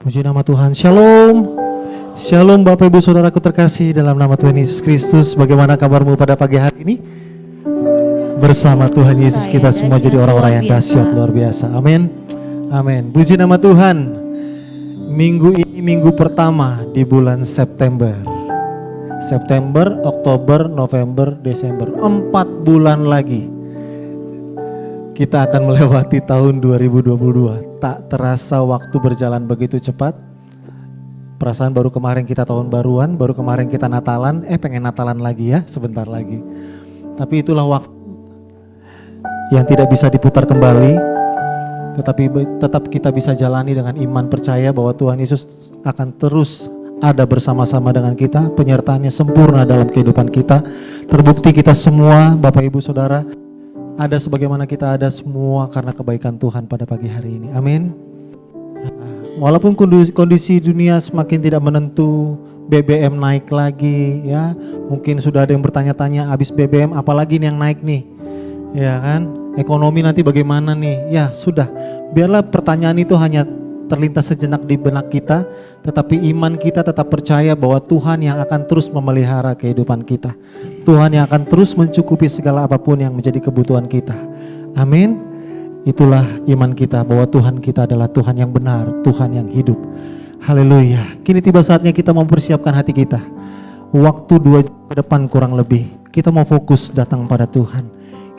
Puji nama Tuhan. Shalom. Shalom Bapak Ibu Saudaraku terkasih dalam nama Tuhan Yesus Kristus. Bagaimana kabarmu pada pagi hari ini? Bersama Tuhan Yesus kita semua jadi orang-orang yang dahsyat luar biasa. Amin. Amin. Puji nama Tuhan. Minggu ini minggu pertama di bulan September. September, Oktober, November, Desember. 4 bulan lagi kita akan melewati tahun 2022. Tak terasa waktu berjalan begitu cepat. Perasaan baru kemarin kita tahun baruan, baru kemarin kita Natalan, pengen Natalan lagi ya, sebentar lagi. Tapi itulah waktu yang tidak bisa diputar kembali, tetapi tetap kita bisa jalani dengan iman percaya bahwa Tuhan Yesus akan terus ada bersama-sama dengan kita, penyertaannya sempurna dalam kehidupan kita. Terbukti kita semua, Bapak Ibu Saudara, ada sebagaimana kita ada semua karena kebaikan Tuhan pada pagi hari ini. Amin. Walaupun kondisi dunia semakin tidak menentu, BBM naik lagi ya. Mungkin sudah ada yang bertanya-tanya, habis BBM apalagi nih yang naik nih. Ya kan? Ekonomi nanti bagaimana nih? Ya sudah, biarlah pertanyaan itu hanya terlintas sejenak di benak kita, tetapi iman kita tetap percaya bahwa Tuhan yang akan terus memelihara kehidupan kita. Tuhan yang akan terus mencukupi segala apapun yang menjadi kebutuhan kita. Amin. Itulah iman kita bahwa Tuhan kita adalah Tuhan yang benar, Tuhan yang hidup. Haleluya. Kini tiba saatnya kita mempersiapkan hati kita. Waktu 2 jam ke depan kurang lebih, kita mau fokus datang pada Tuhan.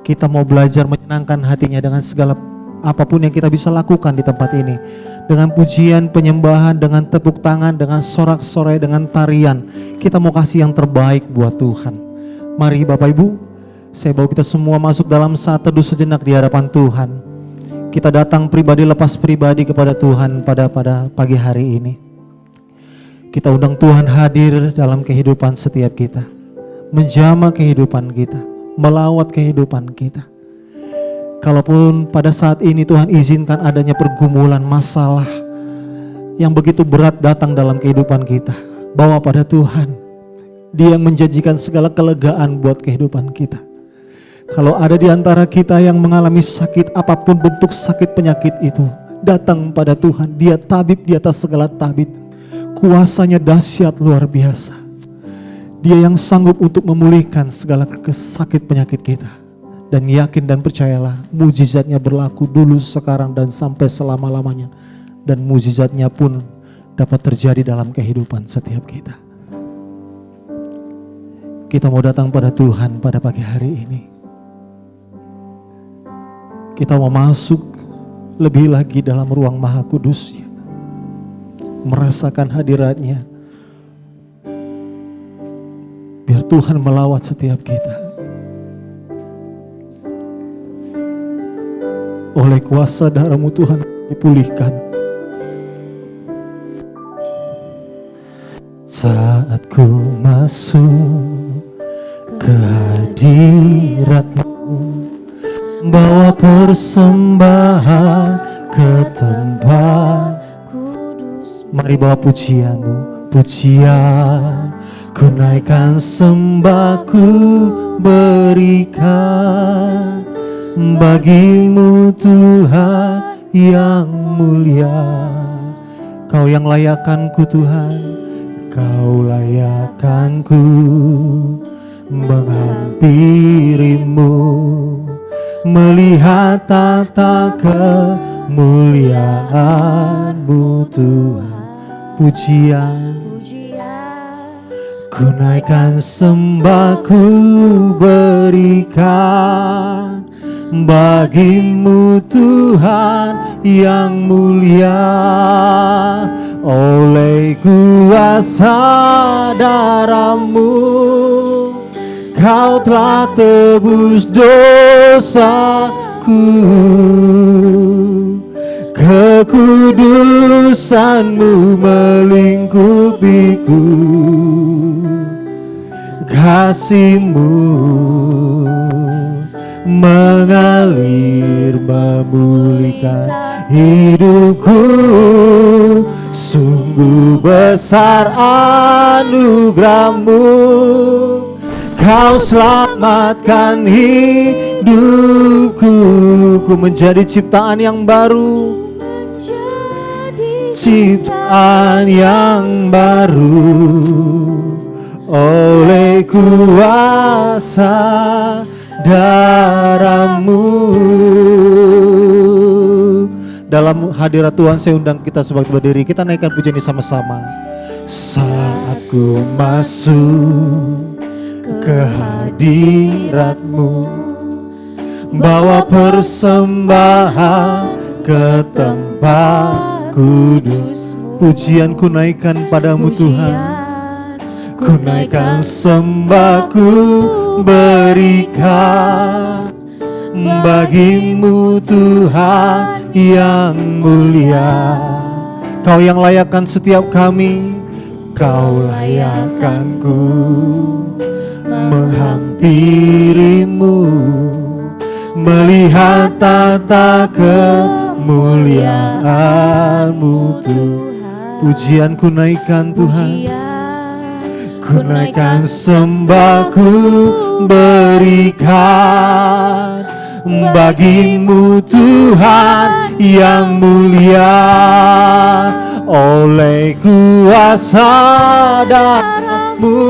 Kita mau belajar menyenangkan hatinya dengan segala apapun yang kita bisa lakukan di tempat ini. Dengan pujian, penyembahan, dengan tepuk tangan, dengan sorak-sorai, dengan tarian. Kita mau kasih yang terbaik buat Tuhan. Mari Bapak Ibu, saya bawa kita semua masuk dalam saat teduh sejenak di hadapan Tuhan. Kita datang pribadi lepas pribadi kepada Tuhan pada pagi hari ini. Kita undang Tuhan hadir dalam kehidupan setiap kita. Menjamah kehidupan kita, melawat kehidupan kita. Kalaupun pada saat ini Tuhan izinkan adanya pergumulan masalah yang begitu berat datang dalam kehidupan kita, bawa pada Tuhan. Dia yang menjanjikan segala kelegaan buat kehidupan kita. Kalau ada di antara kita yang mengalami sakit, apapun bentuk sakit penyakit itu, datang pada Tuhan. Dia tabib di atas segala tabib. Kuasanya dahsyat luar biasa. Dia yang sanggup untuk memulihkan segala sakit penyakit kita. Dan yakin dan percayalah, mujizatnya berlaku dulu, sekarang, dan sampai selama-lamanya. Dan mujizatnya pun dapat terjadi dalam kehidupan setiap kita. Kita mau datang pada Tuhan pada pagi hari ini. Kita mau masuk lebih lagi dalam ruang Maha Kudus-Nya. Merasakan hadiratnya. Biar Tuhan melawat setiap kita. Oleh kuasa darah-Mu Tuhan dipulihkan. Saat ku masuk ke hadirat-Mu, bawa persembahan ke tempat kudus. Mari bawa pujian-Mu, pujian. Ku naikkan sembahku berikan bagi-Mu Tuhan yang mulia. Kau yang layakkanku Tuhan, Kau layakkanku menghampiri-Mu, melihat tata kemuliaan-Mu Tuhan. Pujian, ku naikkan sembahku berikan bagi-Mu Tuhan yang mulia. Oleh kuasa darah-Mu, Kau telah tebus dosaku. Kekudusan-Mu melingkupiku. Kasih-Mu mengalir memulihkan hidupku. Sungguh besar anugerah-Mu, Kau selamatkan hidupku. Ku menjadi ciptaan yang baru, ciptaan yang baru oleh kuasa darah-Mu. Dalam hadirat Tuhan saya undang kita sebagai berdiri, kita naikkan pujian ini sama-sama. Saat ku masuk ke hadirat-Mu, bawa persembahan ke tempat kudus. Pujianku naikkan padamu Tuhan, ku naikkan sembahku berikan bagimu Tuhan yang mulia. Kau yang layakkan setiap kami, Kau layakkanku menghampirimu, melihat tata kemuliaan-Mu Tuhan. Pujianku naikkan Tuhan, ku naikkan sembahku berikan bagimu Tuhan yang mulia. Oleh kuasa darah-Mu,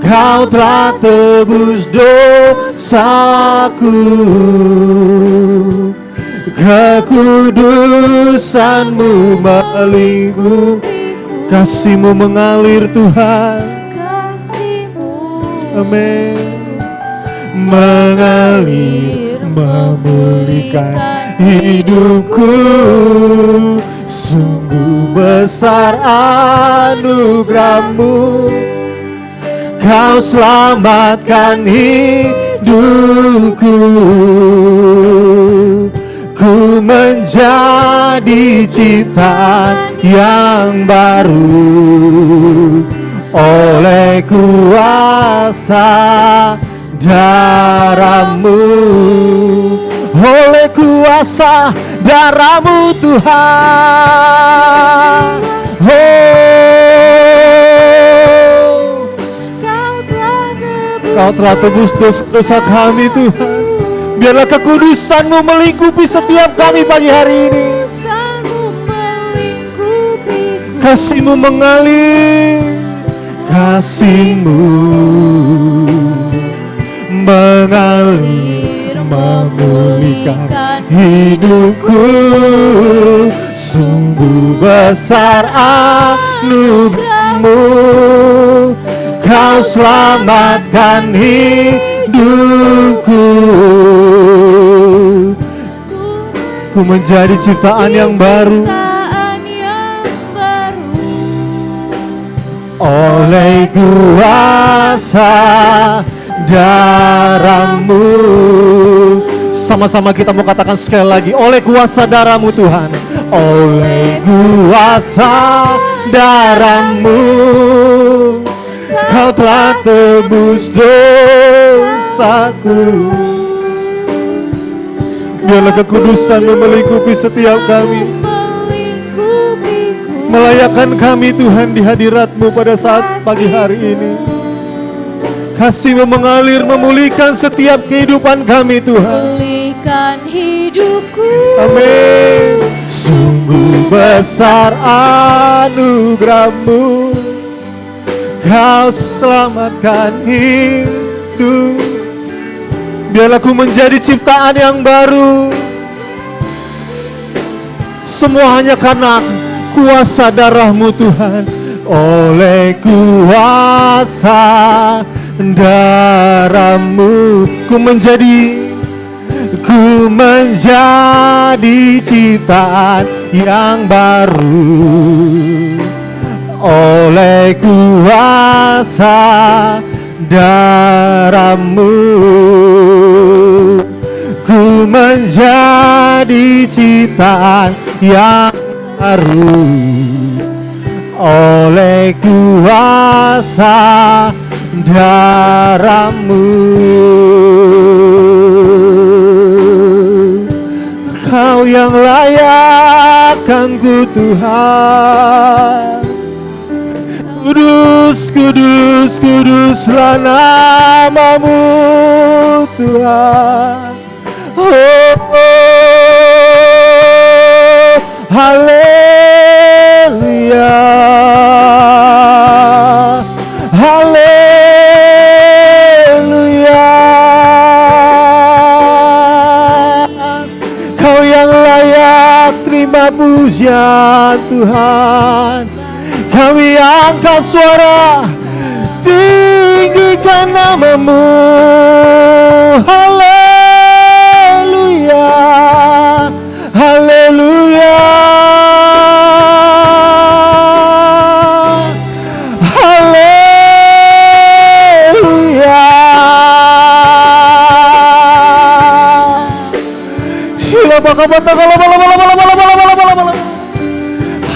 Kau telah tebus dosaku. Kekudusan-Mu melingkupi, kasih-Mu mengalir Tuhan. Amin. Mengalir memulihkan hidupku, sungguh besar anugerah-Mu. Kau selamatkan hidupku, ku menjadi ciptaan yang baru oleh kuasa darah-Mu, oleh kuasa darah-Mu Tuhan. Kau telah tebus dosa kami Tuhan. Biarlah kekudusan-Mu melingkupi setiap kami pagi hari ini. Kasih-Mu mengalir, kasih-Mu mengalir memulihkan hidupku, sungguh besar anugerah-Mu. Kau selamatkan hidupku, ku menjadi ciptaan yang baru oleh kuasa darah-Mu. Sama-sama kita mau katakan sekali lagi, oleh kuasa darah-Mu Tuhan, oleh kuasa darah-Mu, Kau telah tebus dosaku. Biarlah kekudusan-Mu melingkupi setiap kami, melayakkan kami Tuhan di hadirat-Mu pada saat pagi hari ini. Kasih-Mu mengalir memulihkan setiap kehidupan kami Tuhan. Pulihkan hidupku. Amin. Sungguh besar anugerah-Mu, Kau selamatkan hidup. Biarlah ku menjadi ciptaan yang baru. Semua hanya karena kuasa darah-Mu Tuhan. Oleh kuasa darah-Mu, ku menjadi ciptaan yang baru. Oleh kuasa darah-Mu, ku menjadi ciptaan yang baru. Oleh kuasa darah-Mu, Kau yang layakkanku Tuhan. Kudus, kudus, kuduslah nama-Mu Tuhan. Oh, oh, Haleluya, haleluya. Kau yang layak terima pujian Tuhan. Kami angkat suara, tinggikan namamu. Haleluya, haleluya, haleluya.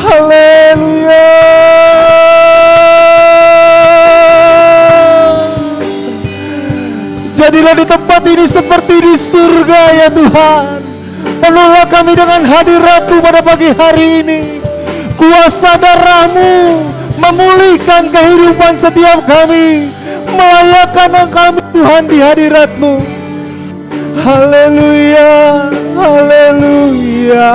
Haleluya. Jadilah di tempat ini seperti di surga ya Tuhan. Penuhlah kami dengan hadirat-Mu pada pagi hari ini. Kuasa darah-Mu memulihkan kehidupan setiap kami, melayakkan kami Tuhan di hadirat-Mu. Haleluya, haleluya.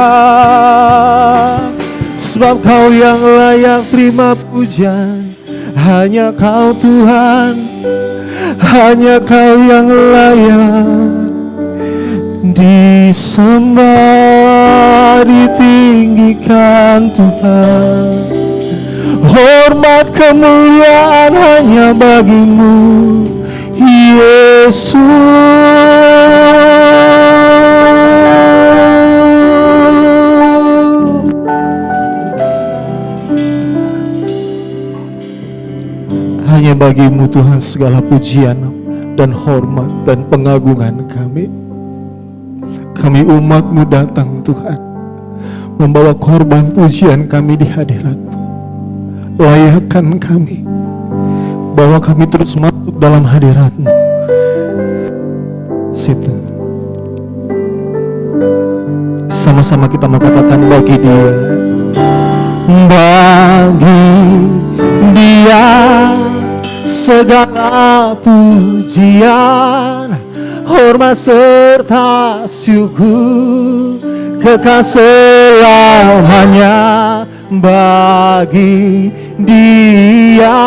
Sebab Kau yang layak terima pujian, hanya Kau Tuhan, hanya Kau yang layak disembah, ditinggikan Tuhan. Hormat kemuliaan hanya bagi-Mu, Yesus. Hanya bagi-Mu Tuhan segala pujian dan hormat dan pengagungan kami. Kami umat-Mu datang Tuhan, membawa korban pujian kami di hadirat-Mu. Layakkan kami, bawa kami terus masuk dalam hadirat-Mu. Situ. Sama-sama kita mau katakan bagi Dia. Bagi Dia segala pujian, hormat serta syukur, kekal selamanya. Bagi Dia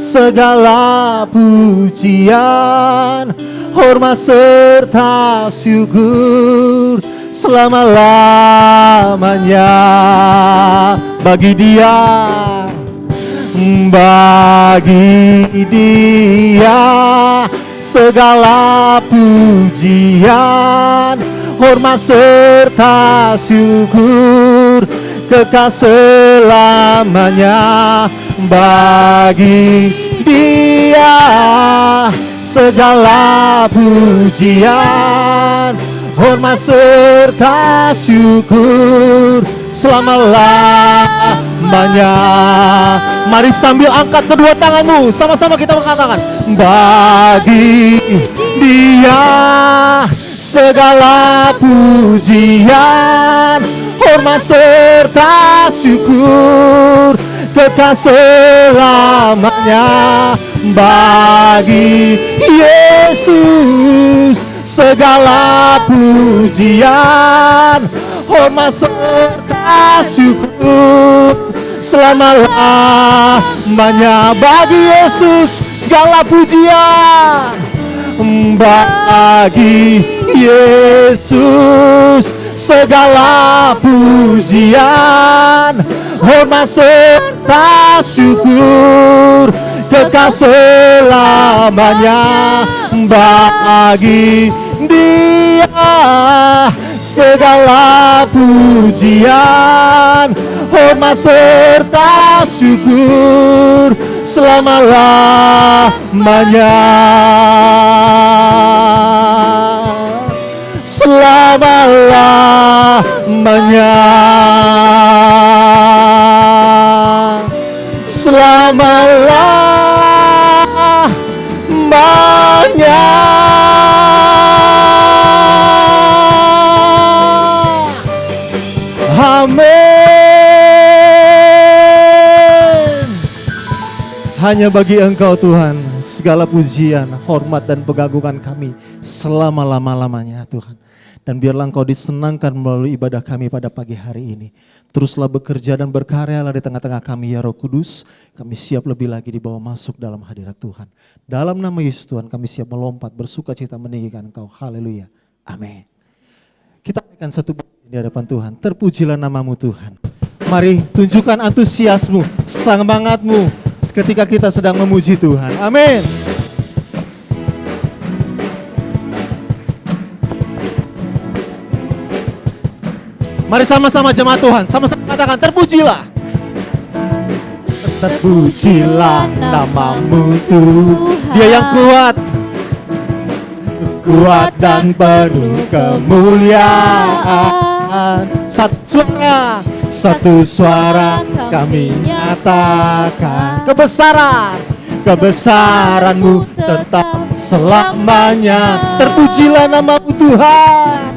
segala pujian, hormat serta syukur, selama-lamanya. Bagi Dia, bagi Dia segala pujian, hormat serta syukur, kekal selamanya. Bagi Dia segala pujian, hormat serta syukur, selama-lamanya. Mari sambil angkat kedua tanganmu, sama-sama kita mengatakan, bagi Dia segala pujian, hormat serta syukur, kekal selamanya. Bagi Yesus segala pujian, hormat serta syukur, selama-lamanya. Bagi Yesus segala pujian, bagi Yesus segala pujian, hormat serta syukur, kekal selamanya. Bagi Dia segala pujian, hormat serta syukur, selama-lamanya. Selama-lamanya, selama-lamanya. Amin. Hanya bagi Engkau Tuhan segala pujian, hormat dan pengagungan kami selama-lama-lamanya Tuhan. Dan biarlah Engkau disenangkan melalui ibadah kami pada pagi hari ini. Teruslah bekerja dan berkaryalah di tengah-tengah kami ya Roh Kudus. Kami siap lebih lagi dibawa masuk dalam hadirat Tuhan. Dalam nama Yesus Tuhan kami siap melompat bersuka cita meninggikan Engkau. Haleluya. Amin. Kita akan satu di hadapan Tuhan. Terpujilah namamu Tuhan. Mari tunjukkan antusiasmu, semangatmu ketika kita sedang memuji Tuhan. Amin. Mari sama-sama jemaat Tuhan, sama-sama katakan terpujilah. Terpujilah namamu Tuhan. Dia yang kuat, kuat dan penuh kemuliaan. Satu suara kami nyatakan kebesaran-Mu tetap selamanya. Terpujilah namamu Tuhan.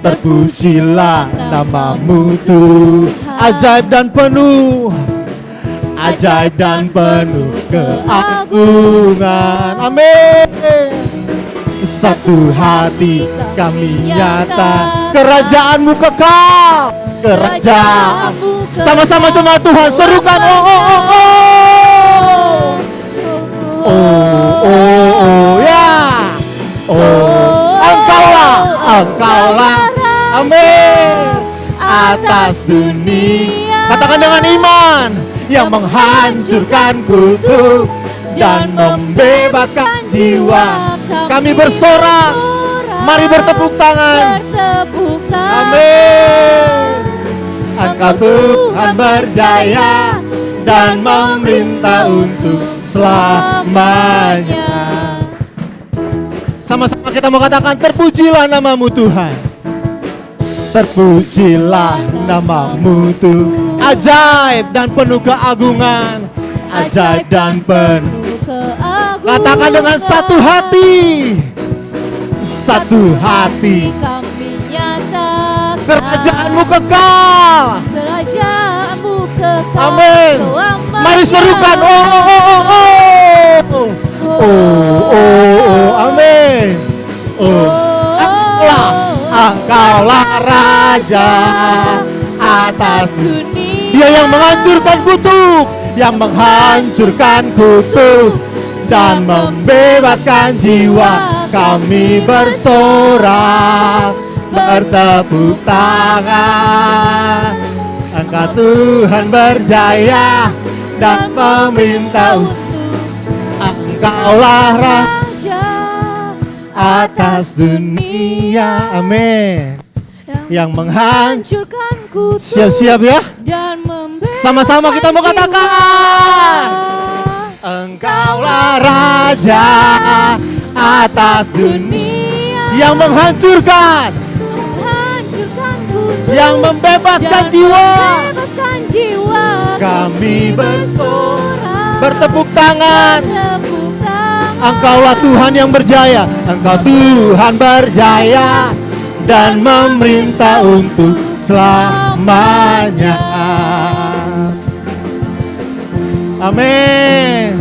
Terpujilah namamu Tuhan. Ajaib dan penuh keagungan. Amin. Satu hati kami nyata, kerajaan-Mu kekal. Kerajaan-Mu kekal. Sama-sama jemaat Tuhan serukan Engkaulah, amin, atas dunia. Katakan dengan iman, yang menghancurkan kutuk dan membebaskan jiwa. Kami bersorak, mari bertepuk tangan. Amin. Engkau Tuhan berjaya dan memerintah untuk selamanya. Sama-sama kita mau katakan terpujilah namamu Tuhan. Terpujilah namamu Tuhan. Ajaib dan penuh keagungan. Ajaib dan penuh keagungan. Katakan dengan satu hati. Satu hati kami nyatakan. Kerajaan-Mu kekal. Kerajaan-Mu kekal. Amin. Mari serukan. Amin. Engkaulah Raja atas dunia. Dia yang menghancurkan kutuk, dan membebaskan jiwa. Kami bersorak, bertepuk tangan. Engkau Tuhan berjaya dan memerintah untuk. Engkaulah Raja atas dunia. Amin. Yang menghancurkan kutuk. Siap-siap ya. Sama-sama kita mau katakan. Engkaulah Raja atas dunia. Yang menghancurkan kutuk. Yang membebaskan jiwa. Kami bersorak, bertepuk tangan. Engkaulah Tuhan yang berjaya. Engkau Tuhan berjaya dan memerintah untuk selamanya. Amin.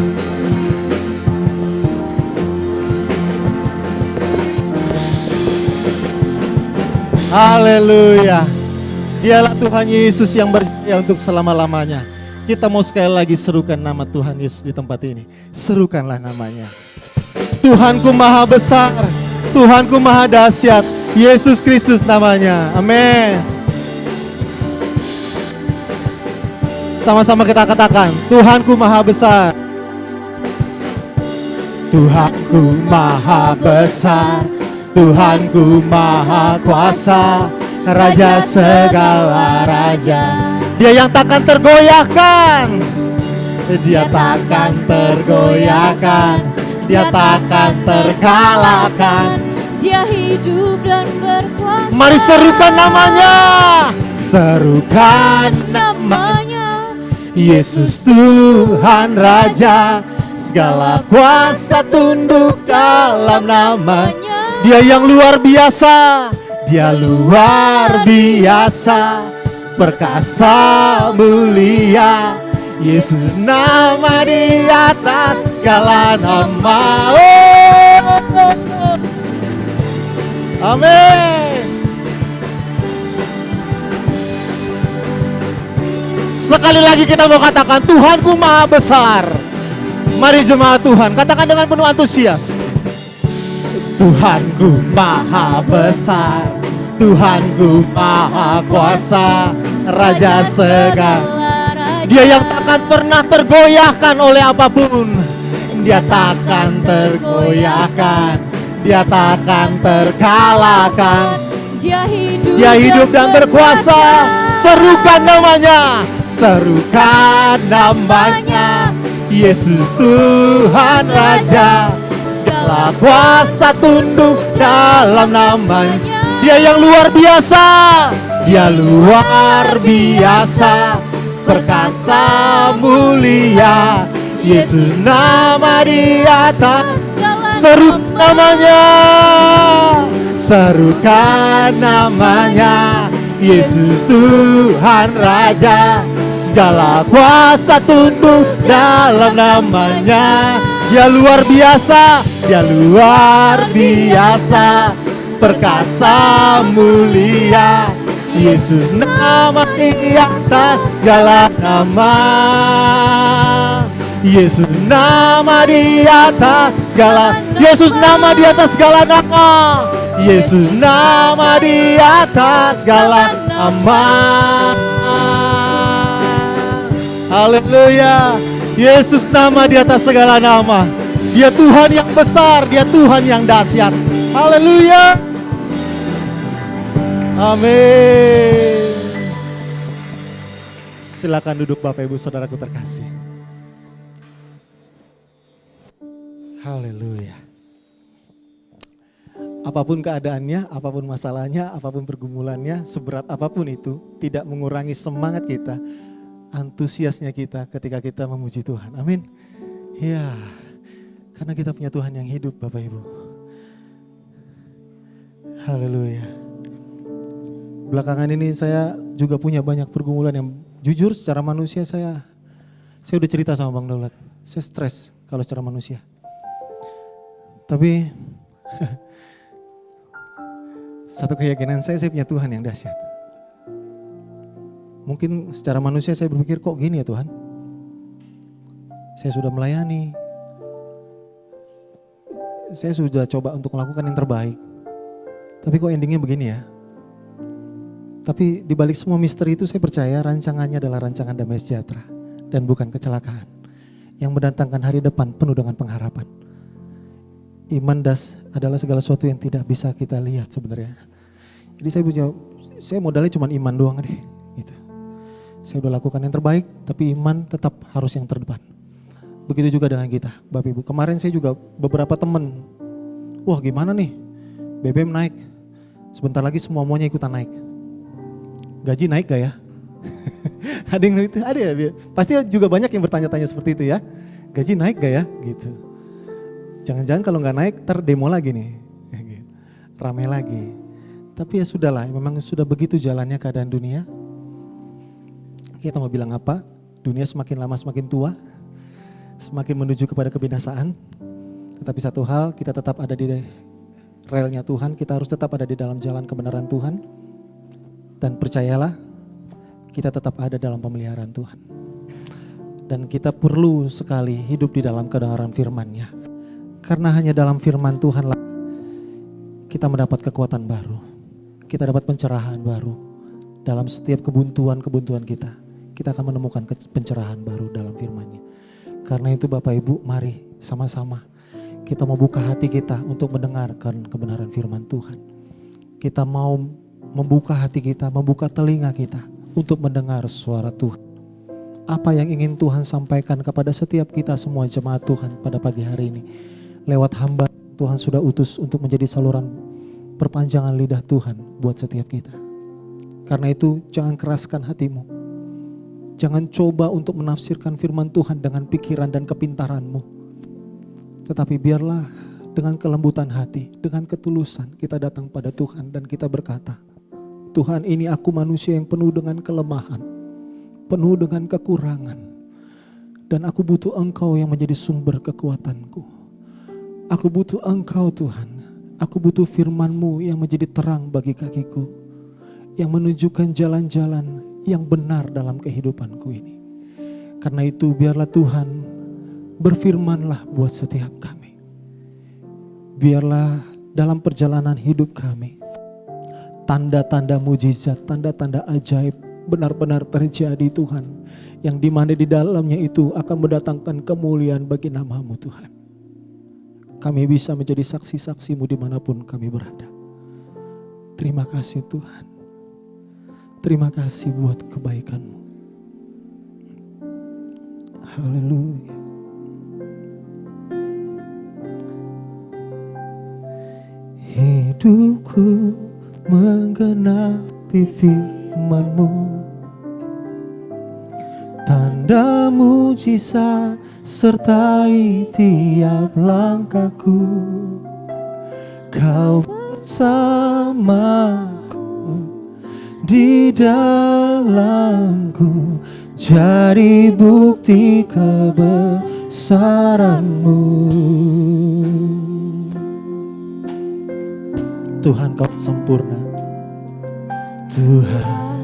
Haleluya. Dialah Tuhan Yesus yang berjaya untuk selama-lamanya. Kita mau sekali lagi serukan nama Tuhan Yesus di tempat ini. Serukanlah namanya. Tuhanku maha besar, Tuhanku maha dahsyat, Yesus Kristus namanya. Amin. Sama-sama kita katakan, Tuhanku maha besar. Tuhanku maha besar, Tuhanku maha kuasa, Raja segala raja. Dia yang takkan tergoyahkan. Dia takkan tergoyahkan. Dia takkan terkalahkan. Dia hidup dan berkuasa. Mari serukan namanya. Serukan namanya. Yesus Tuhan Raja. Segala kuasa tunduk dalam namanya. Dia yang luar biasa. Dia luar biasa. Perkasa mulia. Yesus nama di atas segala nama. Amin. Sekali lagi kita mau katakan, Tuhanku maha besar. Mari jemaat Tuhan, katakan dengan penuh antusias. Tuhanku maha besar, Tuhanku maha kuasa, Raja segala. Dia yang takkan pernah tergoyahkan oleh apapun. Dia takkan tergoyahkan, dia takkan terkalahkan. Dia hidup dan berkuasa. Serukan namanya, serukan namanya, Yesus Tuhan Raja. Segala kuasa tunduk dalam namanya. Dia yang luar biasa, dia luar biasa, perkasa mulia, Yesus nama di atas. Seru namanya, serukan namanya, Yesus Tuhan Raja. Segala kuasa tunduk dalam namanya. Dia luar biasa, dia luar biasa, perkasa mulia, Yesus nama di atas segala nama. Yesus nama di atas segala, Yesus nama di atas segala nama, Yesus nama di atas segala nama. Haleluya. Yesus nama di atas segala nama. Dia Tuhan yang besar, dia Tuhan yang dahsyat. Haleluya. Amin. Silakan duduk Bapak Ibu Saudaraku terkasih. Haleluya. Apapun keadaannya, apapun masalahnya, apapun pergumulannya, seberat apapun itu, tidak mengurangi semangat kita, antusiasnya kita ketika kita memuji Tuhan. Amin. Ya, karena kita punya Tuhan yang hidup Bapak Ibu. Haleluya. Belakangan ini saya juga punya banyak pergumulan yang jujur secara manusia saya udah cerita sama Bang Daulat. Saya stres kalau secara manusia. Tapi satu keyakinan saya punya Tuhan yang dahsyat. Mungkin secara manusia saya berpikir kok gini ya Tuhan. Saya sudah melayani. Saya sudah coba untuk melakukan yang terbaik. Tapi kok endingnya begini ya. Tapi di balik semua misteri itu saya percaya rancangannya adalah rancangan damai sejahtera. Dan bukan kecelakaan. Yang mendatangkan hari depan penuh dengan pengharapan. Iman adalah segala sesuatu yang tidak bisa kita lihat sebenarnya. Jadi saya modalnya cuma iman doang deh. Gitu. Saya udah lakukan yang terbaik, tapi iman tetap harus yang terdepan. Begitu juga dengan kita, Bapak Ibu. Kemarin saya juga beberapa teman, wah gimana nih, BBM naik, sebentar lagi semuanya ikutan naik. Gaji naik gak ya? Ada yang itu, ada ya? Pasti juga banyak yang bertanya-tanya seperti itu ya. Gaji naik gak ya? Gitu. Jangan-jangan kalau nggak naik, demo lagi nih, ramai lagi. Tapi ya sudahlah, memang sudah begitu jalannya keadaan dunia. Kita mau bilang apa? Dunia semakin lama semakin tua, semakin menuju kepada kebinasaan. Tetapi satu hal, kita tetap ada di relnya Tuhan, kita harus tetap ada di dalam jalan kebenaran Tuhan. Dan percayalah, kita tetap ada dalam pemeliharaan Tuhan. Dan kita perlu sekali hidup di dalam kebenaran firman-Nya. Karena hanya dalam firman Tuhanlah kita mendapat kekuatan baru. Kita dapat pencerahan baru. Dalam setiap kebuntuan kita, kita akan menemukan pencerahan baru dalam firman-Nya. Karena itu Bapak Ibu, mari sama-sama kita mau buka hati kita untuk mendengarkan kebenaran firman Tuhan. Kita mau membuka hati kita, membuka telinga kita untuk mendengar suara Tuhan. Apa yang ingin Tuhan sampaikan kepada setiap kita semua jemaat Tuhan pada pagi hari ini. Lewat hamba Tuhan sudah utus untuk menjadi saluran perpanjangan lidah Tuhan buat setiap kita. Karena itu jangan keraskan hatimu. Jangan coba untuk menafsirkan firman Tuhan dengan pikiran dan kepintaranmu. Tetapi biarlah dengan kelembutan hati, dengan ketulusan kita datang pada Tuhan dan kita berkata, Tuhan, ini aku manusia yang penuh dengan kelemahan, penuh dengan kekurangan. Dan aku butuh Engkau yang menjadi sumber kekuatanku. Aku butuh Engkau Tuhan. Aku butuh firman-Mu yang menjadi terang bagi kakiku. Yang menunjukkan jalan-jalan yang benar dalam kehidupanku ini. Karena itu biarlah Tuhan berfirmanlah buat setiap kami. Biarlah dalam perjalanan hidup kami, tanda-tanda mujizat, tanda-tanda ajaib benar-benar terjadi Tuhan. Yang dimana di dalamnya itu akan mendatangkan kemuliaan bagi nama-Mu Tuhan. Kami bisa menjadi saksi-saksi-Mu dimanapun kami berada. Terima kasih Tuhan. Terima kasih buat kebaikan-Mu. Haleluya. Hidupku menggenapi firman-Mu, tanda mujizat sertai tiap langkahku. Kau bersamaku, di dalamku, jadi bukti kebesaran-Mu. Tuhan Kau sempurna, Tuhan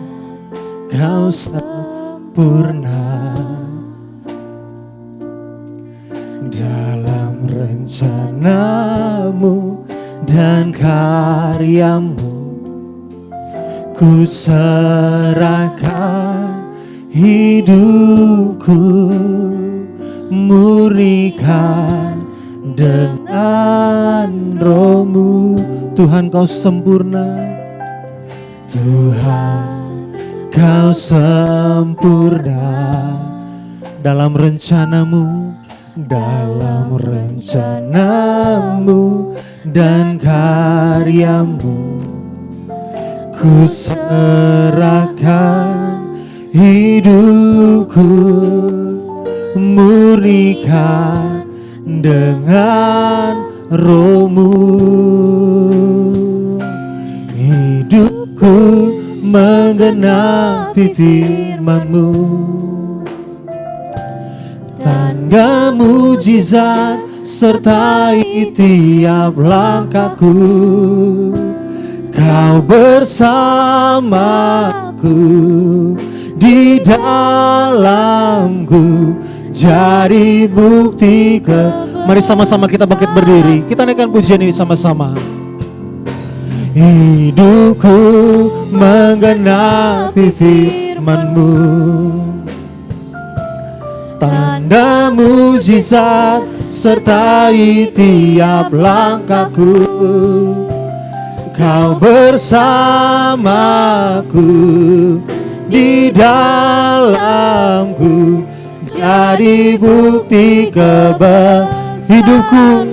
Kau sempurna dalam rencana-Mu dan karya-Mu. Ku serahkan hidupku, murnikan dengan Roh-Mu. Tuhan Kau sempurna, Tuhan Kau sempurna dalam rencana-Mu, dalam rencana-Mu dan karya-Mu. Ku serahkan hidupku, murnikan dengan Roh-Mu. Hidupku menggenapi firman-Mu, tanda mujizat sertai tiap langkahku. Kau bersamaku, di dalamku, jadi bukti Mari sama-sama kita bangkit berdiri. Kita naikkan pujian ini sama-sama. Hidupku menggenapi firman-Mu, tanda mujizat sertai tiap langkahku. Kau bersamaku, di dalamku, jadi bukti hidupku.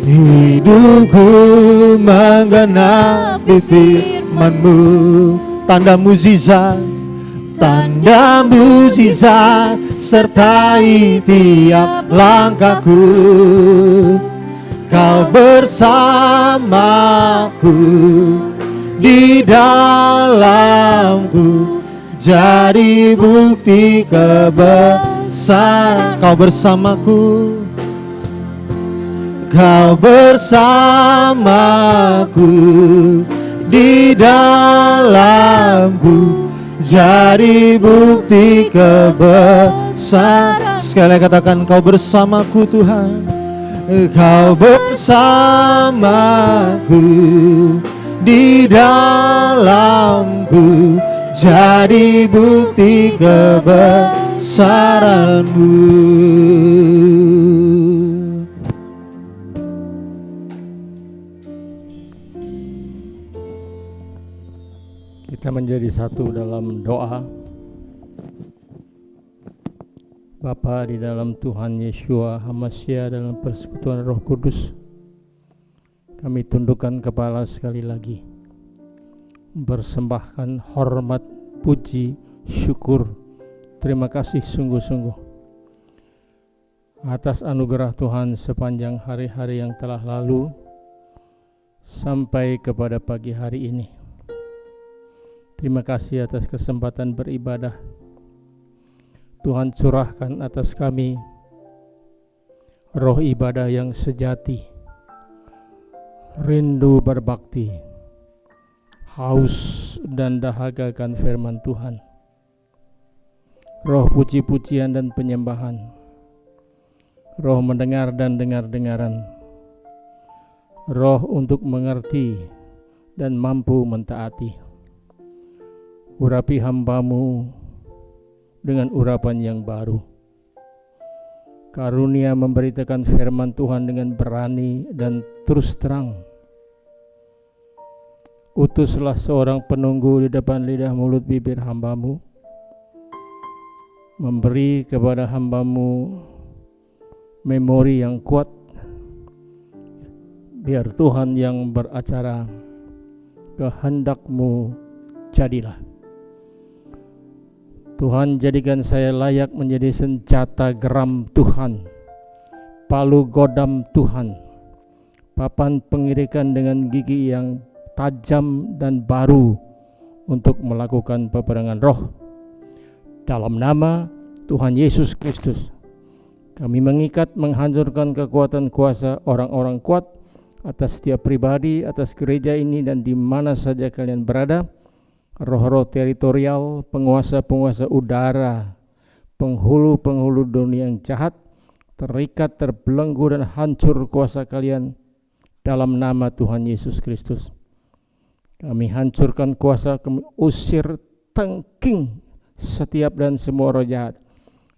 Hidupku menggenapi firman-Mu, tanda mujizat sertai tiap langkahku. Kau bersamaku, di dalamku, jadi bukti kebesaran. Kau bersamaku, Kau bersamaku, di dalamku, jadi bukti kebesaran. Sekali katakan, Kau bersamaku Tuhan. Kau bersamaku, di dalamku, jadi bukti kebesaran-Mu. Kita menjadi satu dalam doa. Bapa di dalam Tuhan Yeshua HaMashiach, dalam persekutuan Roh Kudus, kami tundukkan kepala sekali lagi, persembahkan hormat, puji, syukur, terima kasih sungguh-sungguh atas anugerah Tuhan sepanjang hari-hari yang telah lalu sampai kepada pagi hari ini. Terima kasih atas kesempatan beribadah. Tuhan curahkan atas kami roh ibadah yang sejati, rindu berbakti, haus dan dahaga akan firman Tuhan. Roh puji-pujian dan penyembahan, roh mendengar dan dengar-dengaran, roh untuk mengerti dan mampu mentaati. Urapi hamba-Mu dengan urapan yang baru. Karunia memberitakan firman Tuhan dengan berani dan terus terang. Utuslah seorang penunggu di depan lidah mulut bibir hamba-Mu, memberi kepada hamba-Mu memori yang kuat, biar Tuhan yang beracara, kehendak-Mu jadilah. Tuhan, jadikan saya layak menjadi senjata geram Tuhan, palu godam Tuhan, papan pengirikan dengan gigi yang tajam dan baru untuk melakukan peperangan roh. Dalam nama Tuhan Yesus Kristus, kami mengikat, menghancurkan kekuatan kuasa orang-orang kuat atas setiap pribadi, atas gereja ini dan di mana saja kalian berada. Roh-roh teritorial, penguasa-penguasa udara, penghulu-penghulu dunia yang jahat, terikat, terbelenggu dan hancur kuasa kalian dalam nama Tuhan Yesus Kristus. Kami hancurkan kuasa, kami usir, tengking setiap dan semua roh jahat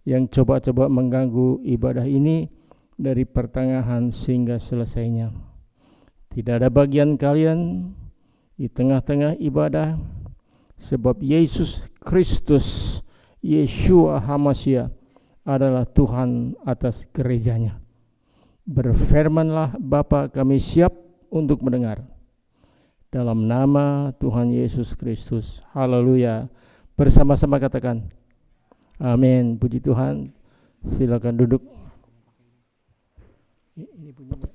yang coba-coba mengganggu ibadah ini dari pertengahan sehingga selesainya. Tidak ada bagian kalian di tengah-tengah ibadah, sebab Yesus Kristus, Yeshua HaMashiach adalah Tuhan atas gerejanya. Berfirmanlah Bapa, kami siap untuk mendengar. Dalam nama Tuhan Yesus Kristus. Haleluya. Bersama-sama katakan amin. Puji Tuhan. Silakan duduk. Ini bunyinya.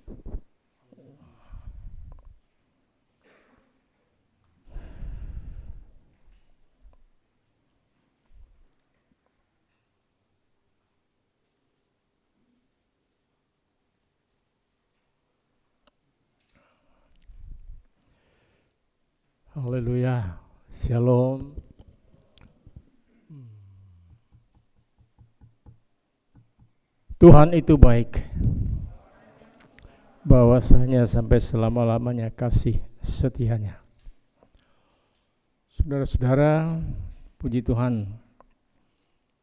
Haleluya. Shalom. Tuhan itu baik, bahwasanya sampai selama-lamanya kasih setianya. Saudara-saudara, puji Tuhan,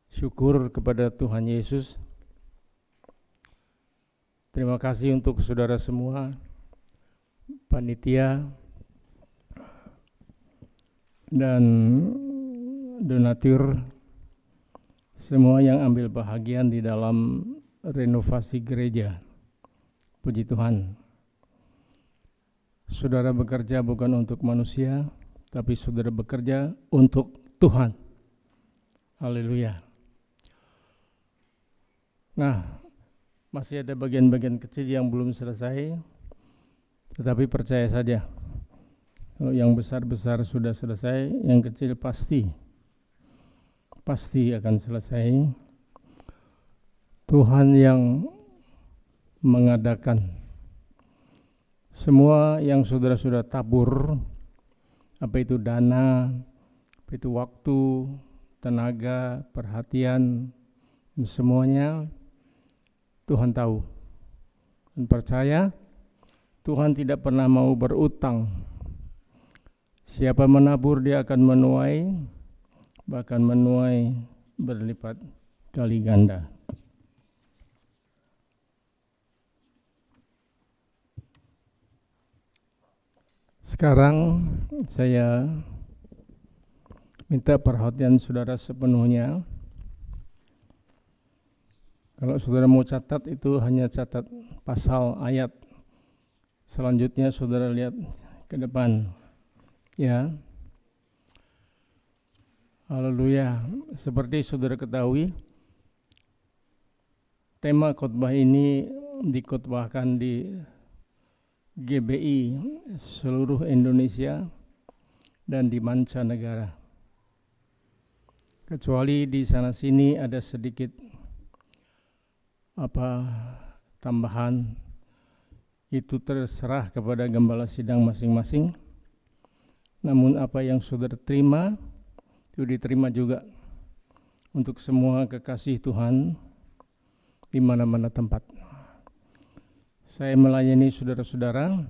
syukur kepada Tuhan Yesus. Terima kasih untuk saudara semua, panitia dan donatur, semua yang ambil bahagian di dalam renovasi gereja. Puji Tuhan. Saudara bekerja bukan untuk manusia, tapi saudara bekerja untuk Tuhan. Haleluya. Nah, masih ada bagian-bagian kecil yang belum selesai, tetapi percaya saja, kalau yang besar-besar sudah selesai, yang kecil pasti akan selesai. Tuhan yang mengadakan semua yang saudara-saudara tabur, apa itu dana, apa itu waktu, tenaga, perhatian, semuanya Tuhan tahu. Dan percaya Tuhan tidak pernah mau berutang. Siapa menabur dia akan menuai, bahkan menuai berlipat kali ganda. Sekarang saya minta perhatian saudara sepenuhnya. Kalau saudara mau catat, itu hanya catat pasal ayat. Selanjutnya saudara lihat ke depan. Ya, haleluya. Seperti saudara ketahui, tema khotbah ini dikhotbahkan di GBI seluruh Indonesia dan di mancanegara. Kecuali di sana sini ada sedikit tambahan, itu terserah kepada gembala sidang masing-masing. Namun apa yang saudara terima, itu diterima juga untuk semua kekasih Tuhan di mana-mana tempat. Saya melayani saudara-saudara,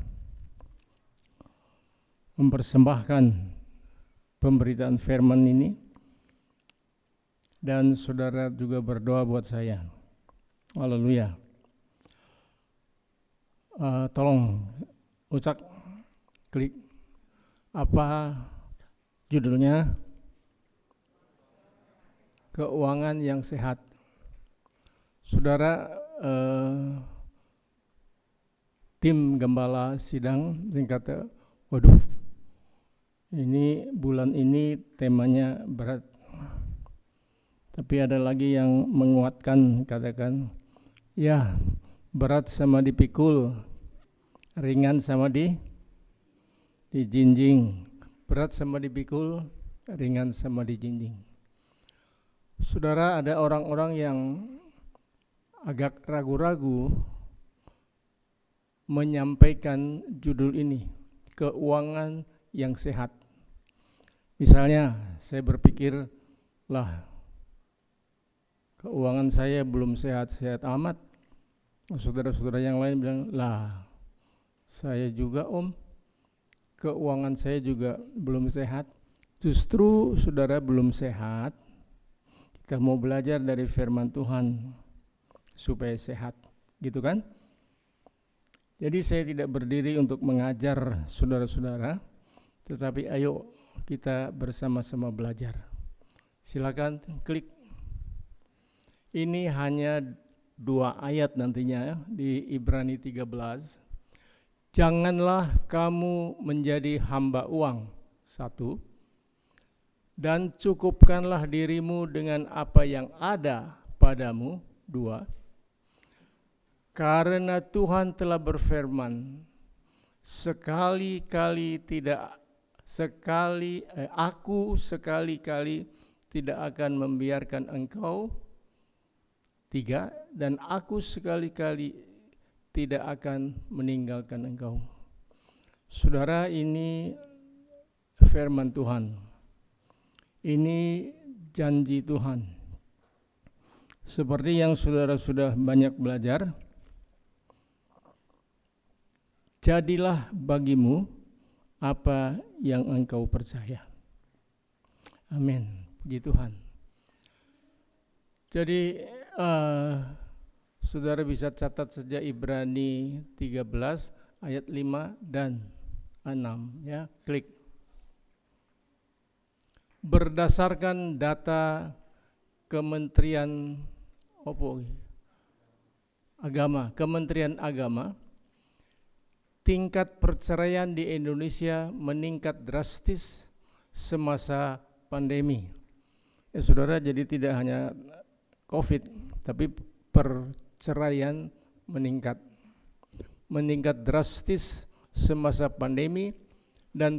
mempersembahkan pemberitaan firman ini, dan saudara juga berdoa buat saya. Haleluya. Tolong Ucak klik apa judulnya? Keuangan yang sehat. Saudara, tim gembala sidang kata, waduh, ini bulan ini temanya berat. Tapi ada lagi yang menguatkan, katakan, ya berat sama dipikul, ringan sama dijinjing. Berat sama dipikul, ringan sama dijinjing. Saudara, ada orang-orang yang agak ragu-ragu menyampaikan judul ini, keuangan yang sehat. Misalnya, saya berpikir, lah, keuangan saya belum sehat-sehat amat. Saudara-saudara yang lain bilang, lah, saya juga keuangan saya juga belum sehat. Justru saudara belum sehat, kita mau belajar dari firman Tuhan supaya sehat, gitu kan? Jadi saya tidak berdiri untuk mengajar saudara-saudara, tetapi ayo kita bersama-sama belajar. Silakan klik. Ini hanya 2 ayat nantinya di Ibrani 13. Janganlah kamu menjadi hamba uang, 1. Dan cukupkanlah dirimu dengan apa yang ada padamu, 2. Karena Tuhan telah berfirman, aku sekali-kali tidak akan membiarkan engkau, 3. Dan aku sekali-kali tidak akan meninggalkan engkau. Saudara, ini firman Tuhan. Ini janji Tuhan. Seperti yang saudara sudah banyak belajar, jadilah bagimu apa yang engkau percaya. Amin. Puji Tuhan. Jadi saudara bisa catat saja Ibrani 13 ayat 5 dan 6 ya, klik. Berdasarkan data Kementerian Agama, tingkat perceraian di Indonesia meningkat drastis semasa pandemi. Saudara, jadi tidak hanya COVID, tapi perceraian meningkat drastis semasa pandemi, dan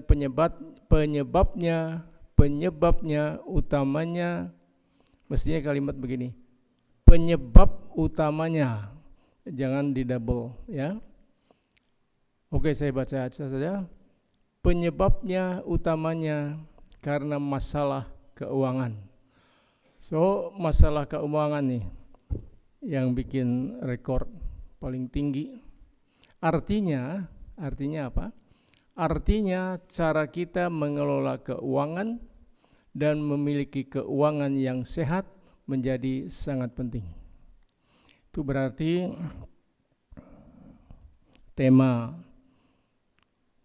penyebabnya utamanya, mestinya kalimat begini, penyebab utamanya, jangan didouble ya. Oke, saya baca saja. Penyebabnya utamanya karena masalah keuangan. So, masalah keuangan nih yang bikin rekor paling tinggi. Artinya apa? Artinya cara kita mengelola keuangan dan memiliki keuangan yang sehat menjadi sangat penting. Itu berarti tema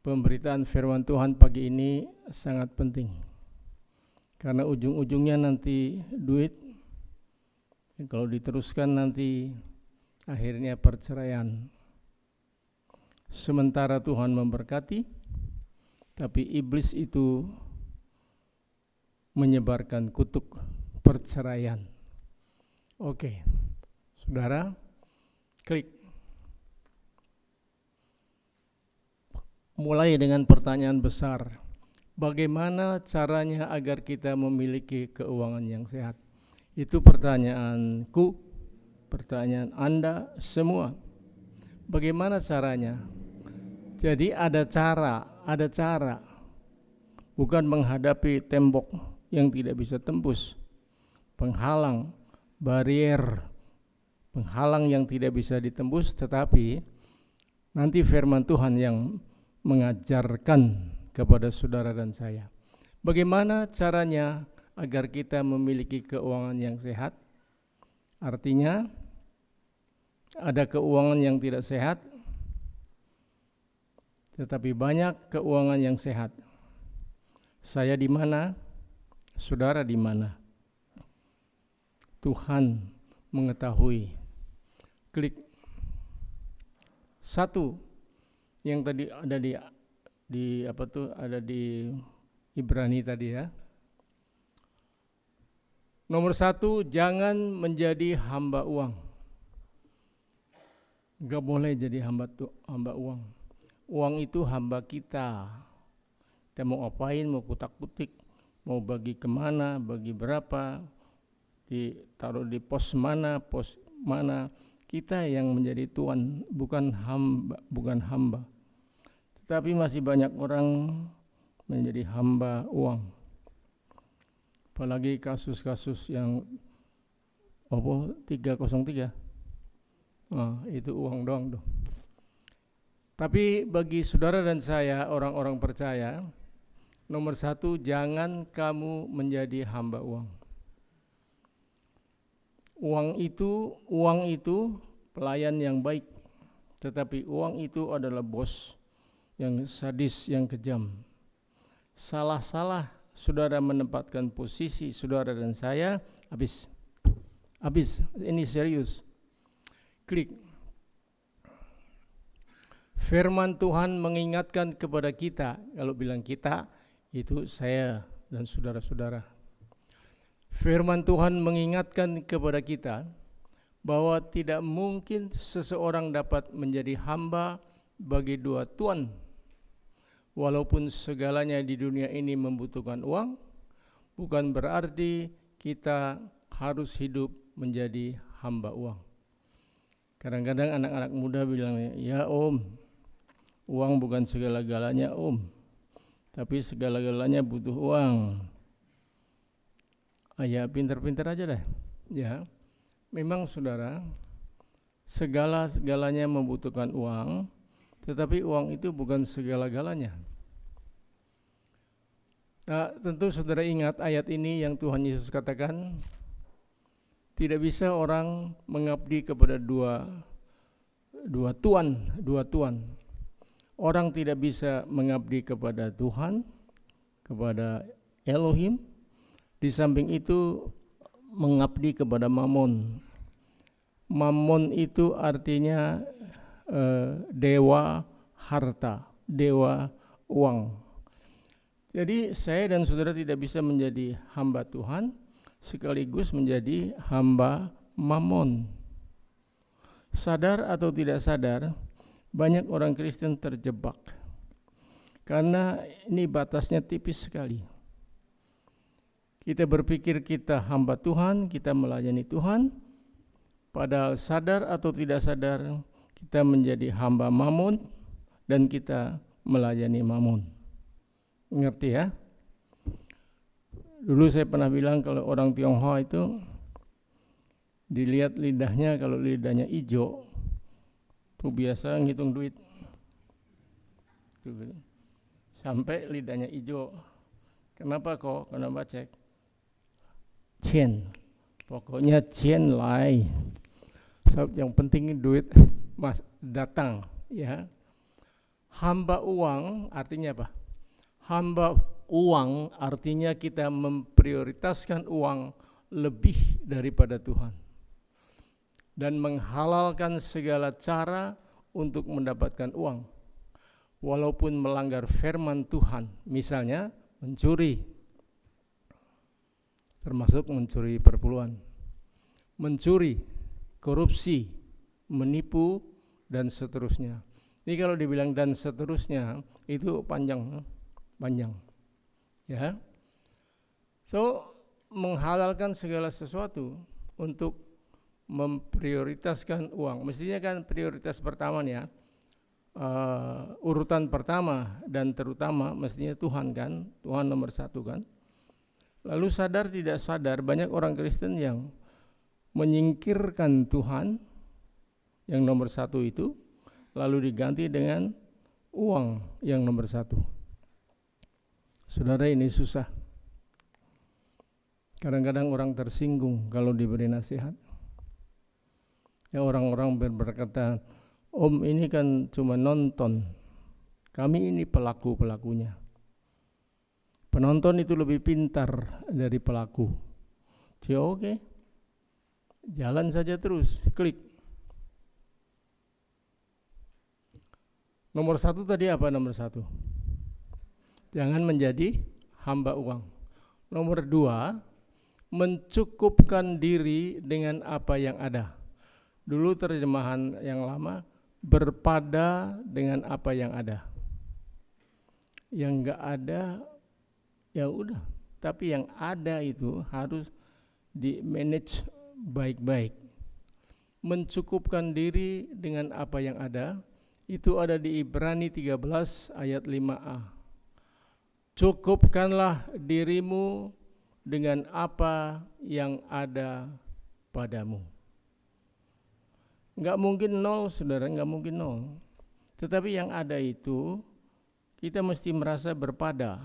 pemberitaan firman Tuhan pagi ini sangat penting. Karena ujung-ujungnya nanti duit, kalau diteruskan nanti akhirnya perceraian. Sementara Tuhan memberkati, tapi iblis itu menyebarkan kutuk perceraian. Oke, saudara, klik. Mulai dengan pertanyaan besar. Bagaimana caranya agar kita memiliki keuangan yang sehat? Itu pertanyaanku, pertanyaan Anda semua. Bagaimana caranya? Jadi ada cara. bukan menghadapi tembok yang tidak bisa tembus, penghalang, barier, penghalang yang tidak bisa ditembus, tetapi nanti firman Tuhan yang mengajarkan kepada saudara dan saya. Bagaimana caranya agar kita memiliki keuangan yang sehat? Artinya ada keuangan yang tidak sehat, tetapi banyak keuangan yang sehat. Saya di mana? Saudara di mana? Tuhan mengetahui. Klik. Satu yang tadi ada di apa tuh, ada di Ibrani tadi ya. Nomor 1, jangan menjadi hamba uang. Gak boleh jadi hamba uang. Uang itu hamba kita. Kita mau apain, mau kutak-kutik, mau bagi kemana, bagi berapa, ditaruh di pos mana, kita yang menjadi tuan, bukan hamba. Tetapi masih banyak orang menjadi hamba uang. Apalagi kasus-kasus yang 303, itu uang doang tuh. Tapi bagi saudara dan saya, orang-orang percaya, nomor 1, jangan kamu menjadi hamba uang. Uang itu pelayan yang baik, tetapi uang itu adalah bos yang sadis, yang kejam. Salah-salah saudara menempatkan posisi saudara dan saya, habis. Ini serius. Klik. Firman Tuhan mengingatkan kepada kita, kalau bilang kita, itu saya dan saudara-saudara. Firman Tuhan mengingatkan kepada kita bahwa tidak mungkin seseorang dapat menjadi hamba bagi dua tuan. Walaupun segalanya di dunia ini membutuhkan uang, bukan berarti kita harus hidup menjadi hamba uang. Kadang-kadang anak-anak muda bilang, ya om, uang bukan segala-galanya om, tapi segala-galanya butuh uang. Ya pintar-pintar aja deh. Ya, memang saudara, segala-galanya membutuhkan uang, tetapi uang itu bukan segala-galanya. Nah, tentu saudara ingat ayat ini yang Tuhan Yesus katakan, tidak bisa orang mengabdi kepada dua tuan. Orang tidak bisa mengabdi kepada Tuhan, kepada Elohim, di samping itu mengabdi kepada Mamon. Mamon itu artinya dewa harta, dewa uang. Jadi saya dan saudara tidak bisa menjadi hamba Tuhan sekaligus menjadi hamba Mamon. Sadar atau tidak sadar, banyak orang Kristen terjebak karena ini batasnya tipis sekali. Kita berpikir kita hamba Tuhan, kita melayani Tuhan, padahal sadar atau tidak sadar kita menjadi hamba Mamon dan kita melayani Mamon. Ngerti ya? Dulu saya pernah bilang kalau orang Tionghoa itu dilihat lidahnya, kalau lidahnya hijau tuh biasa ngitung duit tuh, sampai lidahnya hijau. Kenapa kok? Kenapa cek? Cien, pokoknya cien lai. Yang penting duit mas datang ya. Hamba uang artinya apa? Hamba uang artinya kita memprioritaskan uang lebih daripada Tuhan dan menghalalkan segala cara untuk mendapatkan uang walaupun melanggar firman Tuhan, misalnya mencuri, termasuk mencuri perpuluhan, mencuri, korupsi, menipu, dan seterusnya. Ini kalau dibilang dan seterusnya itu panjang ya. So menghalalkan segala sesuatu untuk memprioritaskan uang. Mestinya kan prioritas pertama ya, urutan pertama dan terutama mestinya Tuhan kan, Tuhan nomor satu kan. Lalu sadar tidak sadar banyak orang Kristen yang menyingkirkan Tuhan yang nomor satu itu, lalu diganti dengan uang yang nomor satu. Saudara, ini susah. Kadang-kadang orang tersinggung kalau diberi nasihat. Ya, orang-orang berkata, Om ini kan cuma nonton, kami ini pelaku-pelakunya. Penonton itu lebih pintar dari pelaku. Dia oke, jalan saja terus, klik. Nomor satu tadi apa nomor satu? Jangan menjadi hamba uang. Nomor dua, mencukupkan diri dengan apa yang ada. Dulu terjemahan yang lama, berpada dengan apa yang ada. Yang enggak ada, ya udah. Tapi yang ada itu harus di-manage baik-baik. Mencukupkan diri dengan apa yang ada, itu ada di Ibrani 13 ayat 5a. Cukupkanlah dirimu dengan apa yang ada padamu. Enggak mungkin nol, saudara, enggak mungkin nol. Tetapi yang ada itu kita mesti merasa berpada,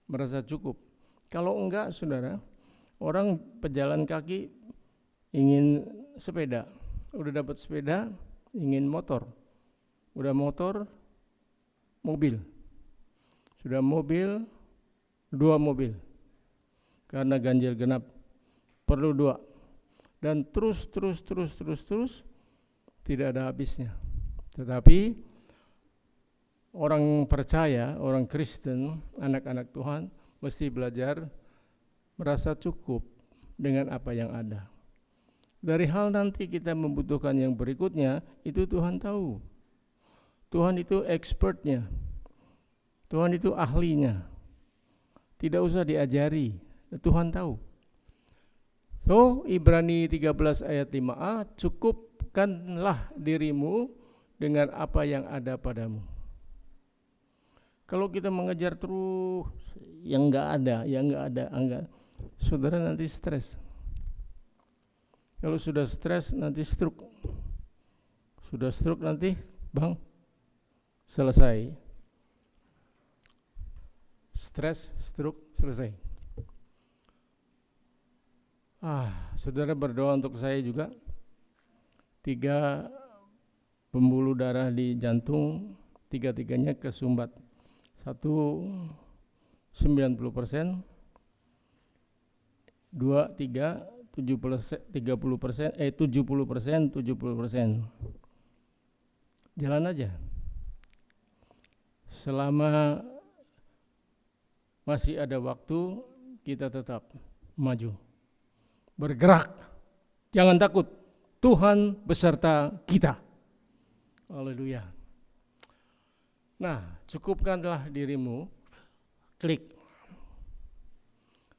merasa cukup. Kalau enggak, saudara, orang pejalan kaki ingin sepeda, udah dapat sepeda, ingin motor. Udah motor, mobil. Sudah mobil, 2 mobil. Karena ganjil genap, perlu 2. Dan terus tidak ada habisnya. Tetapi orang percaya, orang Kristen, anak-anak Tuhan mesti belajar merasa cukup dengan apa yang ada. Dari hal nanti kita membutuhkan yang berikutnya, itu Tuhan tahu. Tuhan itu expertnya, Tuhan itu ahlinya, tidak usah diajari, Tuhan tahu. So, Ibrani 13 ayat 5a, cukupkanlah dirimu dengan apa yang ada padamu. Kalau kita mengejar terus yang enggak ada, saudara nanti stres. Kalau sudah stres nanti stroke. Sudah stroke nanti, Bang, selesai. Stres, stroke, selesai. Saudara berdoa untuk saya juga. 3 pembuluh darah di jantung, 3-tiganya kesumbat. 1 90%, 2, 3, 70%, 70%. Jalan aja. Selama masih ada waktu, kita tetap maju. Bergerak, jangan takut. Tuhan beserta kita. Haleluya. Nah, cukupkanlah dirimu. Klik.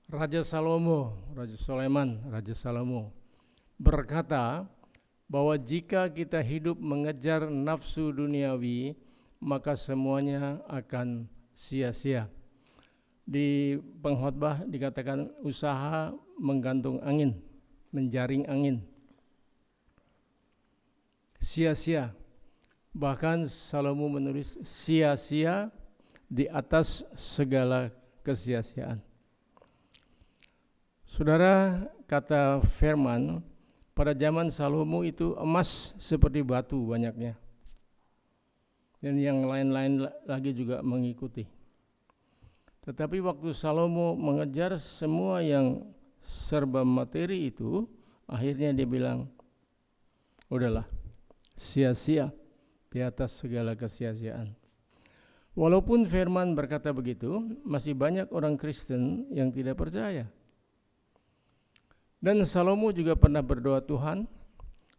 Raja Salomo berkata bahwa jika kita hidup mengejar nafsu duniawi, maka semuanya akan sia-sia. Di pengkhotbah dikatakan usaha menggantung angin, menjaring angin. Sia-sia. Bahkan Salomo menulis sia-sia di atas segala kesia-siaan. Saudara, kata firman, pada zaman Salomo itu emas seperti batu banyaknya. Dan yang lain-lain lagi juga mengikuti. Tetapi waktu Salomo mengejar semua yang serba materi itu, akhirnya dia bilang, udahlah, sia-sia di atas segala kesia-siaan. Walaupun firman berkata begitu, masih banyak orang Kristen yang tidak percaya. Dan Salomo juga pernah berdoa, Tuhan,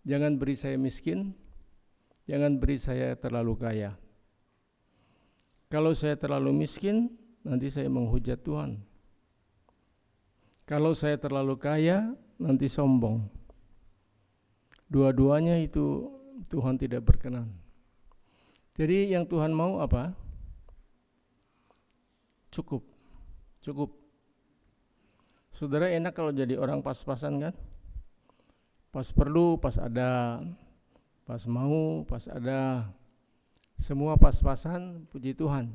jangan beri saya miskin, jangan beri saya terlalu kaya. Kalau saya terlalu miskin, nanti saya menghujat Tuhan. Kalau saya terlalu kaya, nanti sombong. Dua-duanya itu Tuhan tidak berkenan. Jadi yang Tuhan mau apa? Cukup. Saudara enak kalau jadi orang pas-pasan kan? Pas perlu, pas ada, pas mau, pas ada. Semua pas-pasan, puji Tuhan.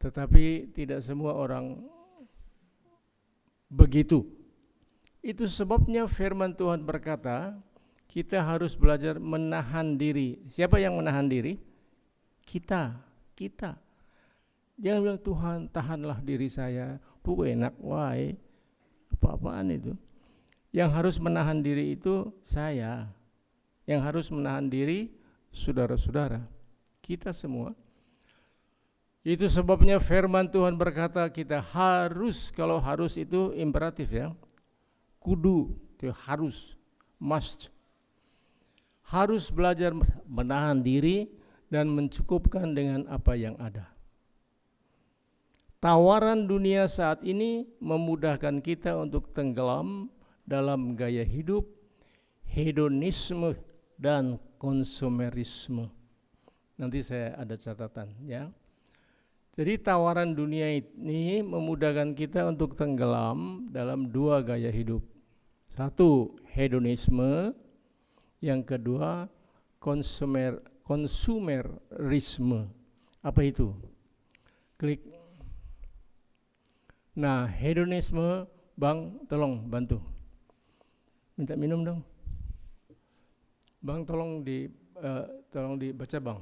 Tetapi tidak semua orang begitu. Itu sebabnya firman Tuhan berkata, kita harus belajar menahan diri. Siapa yang menahan diri? Kita. Jangan bilang, Tuhan tahanlah diri saya. Enak, wae. Apa-apaan itu? Yang harus menahan diri itu saya. Yang harus menahan diri saudara-saudara. Kita semua. Itu sebabnya firman Tuhan berkata kita harus, kalau harus itu imperatif ya. Kudu, itu harus, must. Harus belajar menahan diri dan mencukupkan dengan apa yang ada. Tawaran dunia saat ini memudahkan kita untuk tenggelam dalam gaya hidup, hedonisme dan konsumerisme. Nanti saya ada catatan ya. Jadi tawaran dunia ini memudahkan kita untuk tenggelam dalam dua gaya hidup. Satu, hedonisme. Yang kedua, konsumerisme. Apa itu? Klik. Nah, hedonisme, Bang, tolong bantu. Minta minum dong. Bang, tolong dibaca, Bang.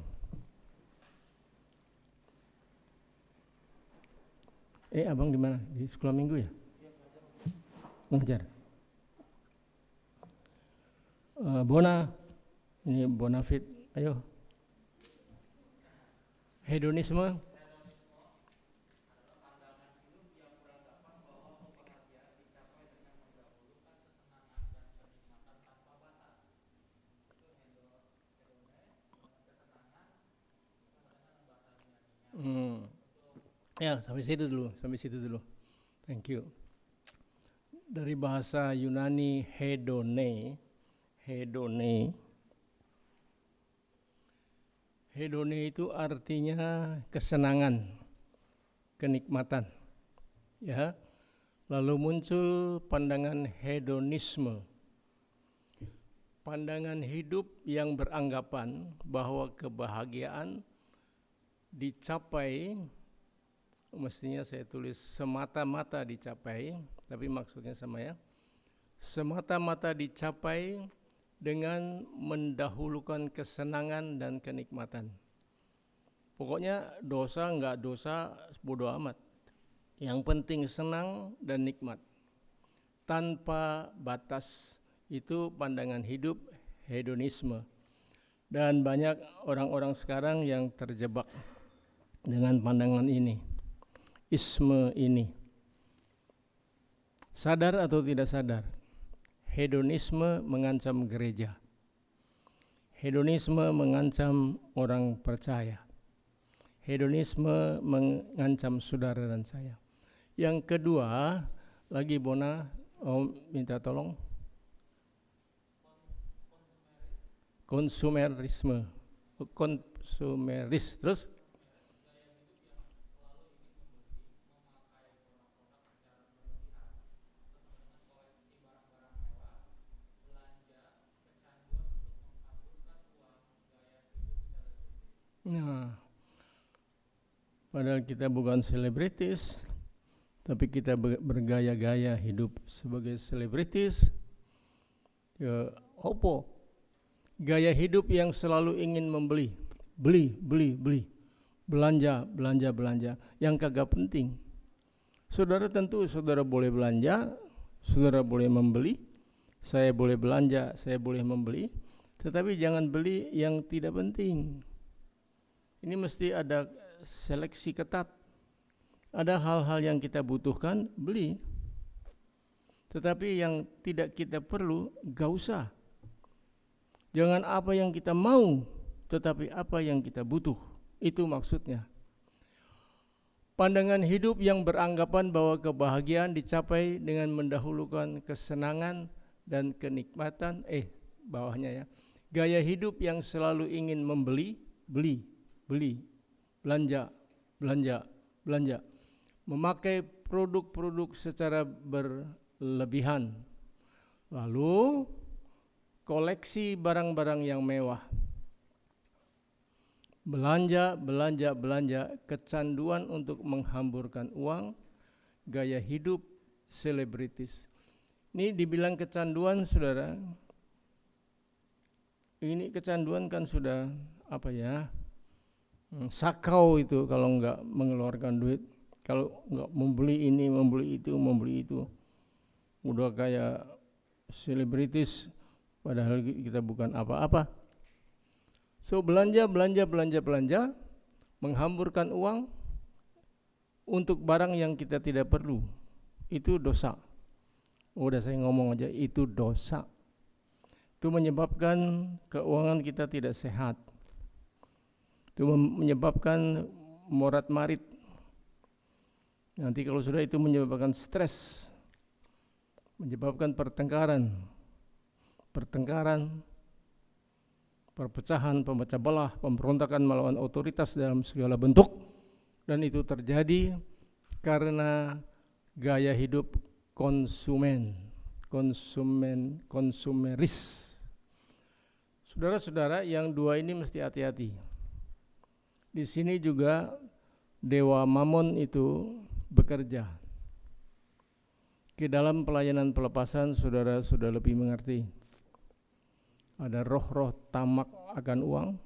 Abang di mana? Di sekolah minggu ya? Mengajar. Bona, ini Bonafit, ayo. Hedonisme. Ya, sampai situ dulu. Thank you. Dari bahasa Yunani hedone. Hedone itu artinya kesenangan, kenikmatan. Ya. Lalu muncul pandangan hedonisme. Pandangan hidup yang beranggapan bahwa kebahagiaan dicapai, mestinya saya tulis semata-mata dicapai, tapi maksudnya sama ya. Semata-mata dicapai dengan mendahulukan kesenangan dan kenikmatan. Pokoknya dosa enggak dosa bodo amat. Yang penting senang dan nikmat. Tanpa batas, itu pandangan hidup hedonisme. Dan banyak orang-orang sekarang yang terjebak dengan pandangan ini. Isme ini. Sadar atau tidak sadar, hedonisme mengancam gereja. Hedonisme mengancam orang percaya. Hedonisme mengancam saudara dan saya. Yang kedua, lagi Bona minta tolong. Konsumerisme. Terus nah, padahal kita bukan selebritis, tapi kita bergaya-gaya hidup sebagai selebritis. Ya, opo? Gaya hidup yang selalu ingin membeli, beli, belanja, yang kagak penting. Saudara tentu saudara boleh belanja, saudara boleh membeli, saya boleh belanja, saya boleh membeli, tetapi jangan beli yang tidak penting. Ini mesti ada seleksi ketat. Ada hal-hal yang kita butuhkan, beli. Tetapi yang tidak kita perlu, gak usah. Jangan apa yang kita mau, tetapi apa yang kita butuh. Itu maksudnya. Pandangan hidup yang beranggapan bahwa kebahagiaan dicapai dengan mendahulukan kesenangan dan kenikmatan. Bawahnya ya. Gaya hidup yang selalu ingin membeli, beli, belanja, memakai produk-produk secara berlebihan, lalu koleksi barang-barang yang mewah, belanja, kecanduan untuk menghamburkan uang, gaya hidup selebritis. Ini dibilang kecanduan, saudara. Ini kecanduan kan sudah sakau itu kalau enggak mengeluarkan duit, kalau enggak membeli ini, membeli itu. Udah kayak selebritis padahal kita bukan apa-apa. So belanja, menghamburkan uang untuk barang yang kita tidak perlu. Itu dosa. Udah saya ngomong aja, itu dosa. Itu menyebabkan keuangan kita tidak sehat. Itu menyebabkan morat-marit. Nanti kalau sudah itu menyebabkan stres, menyebabkan pertengkaran, perpecahan, pemecah belah, pemberontakan melawan otoritas dalam segala bentuk. Dan itu terjadi karena gaya hidup konsumeris. Saudara-saudara, yang dua ini mesti hati-hati. Di sini juga dewa Mamon itu bekerja. Ke dalam pelayanan pelepasan, saudara sudah lebih mengerti. Ada roh-roh tamak akan uang,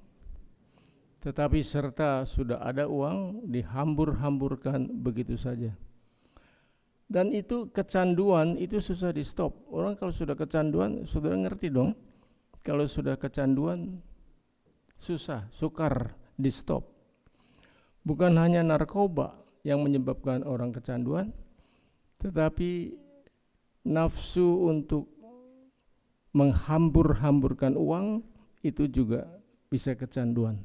tetapi serta sudah ada uang dihambur-hamburkan begitu saja. Dan itu kecanduan, itu susah di stop. Orang kalau sudah kecanduan, saudara ngerti dong. Kalau sudah kecanduan, sukar di stop. Bukan hanya narkoba yang menyebabkan orang kecanduan, tetapi nafsu untuk menghambur-hamburkan uang itu juga bisa kecanduan.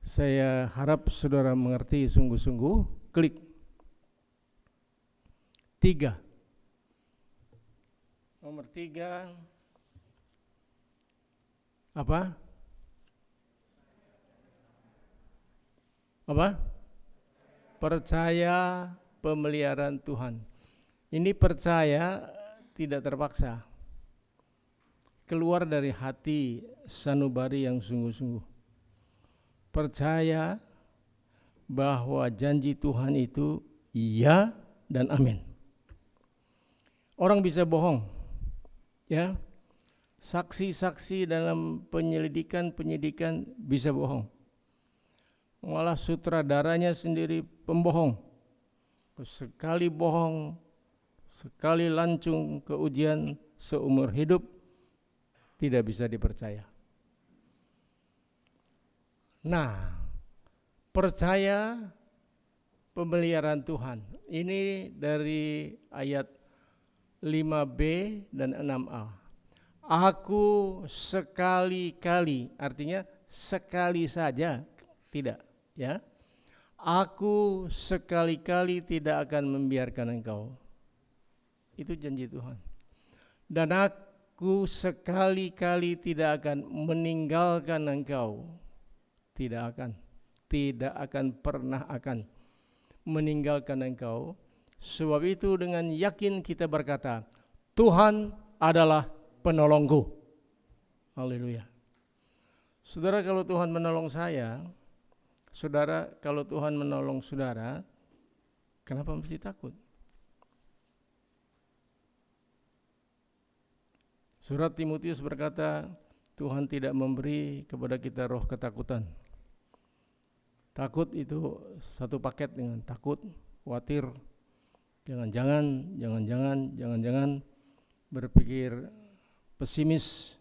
Saya harap saudara mengerti sungguh-sungguh. Klik 3. Nomor 3 apa? Percaya pemeliharaan Tuhan. Ini percaya tidak terpaksa. Keluar dari hati sanubari yang sungguh-sungguh. Percaya bahwa janji Tuhan itu iya dan amin. Orang bisa bohong, ya. Saksi-saksi dalam penyidikan bisa bohong. Malah sutradaranya sendiri pembohong. Sekali bohong, sekali lancung ke ujian seumur hidup, tidak bisa dipercaya. Nah, percaya pemeliharaan Tuhan. Ini dari ayat 5b dan 6a. Aku sekali-kali, artinya sekali saja, tidak, ya. Aku sekali-kali tidak akan membiarkan engkau. Itu janji Tuhan. Dan aku sekali-kali tidak akan meninggalkan engkau. Tidak akan pernah akan meninggalkan engkau. Sebab itu dengan yakin kita berkata, Tuhan adalah penolongku. Haleluya. Saudara, kalau Tuhan menolong saya, saudara, kalau Tuhan menolong saudara, kenapa mesti takut? Surat Timotius berkata, Tuhan tidak memberi kepada kita roh ketakutan. Takut itu satu paket dengan takut, khawatir, jangan-jangan berpikir pesimis.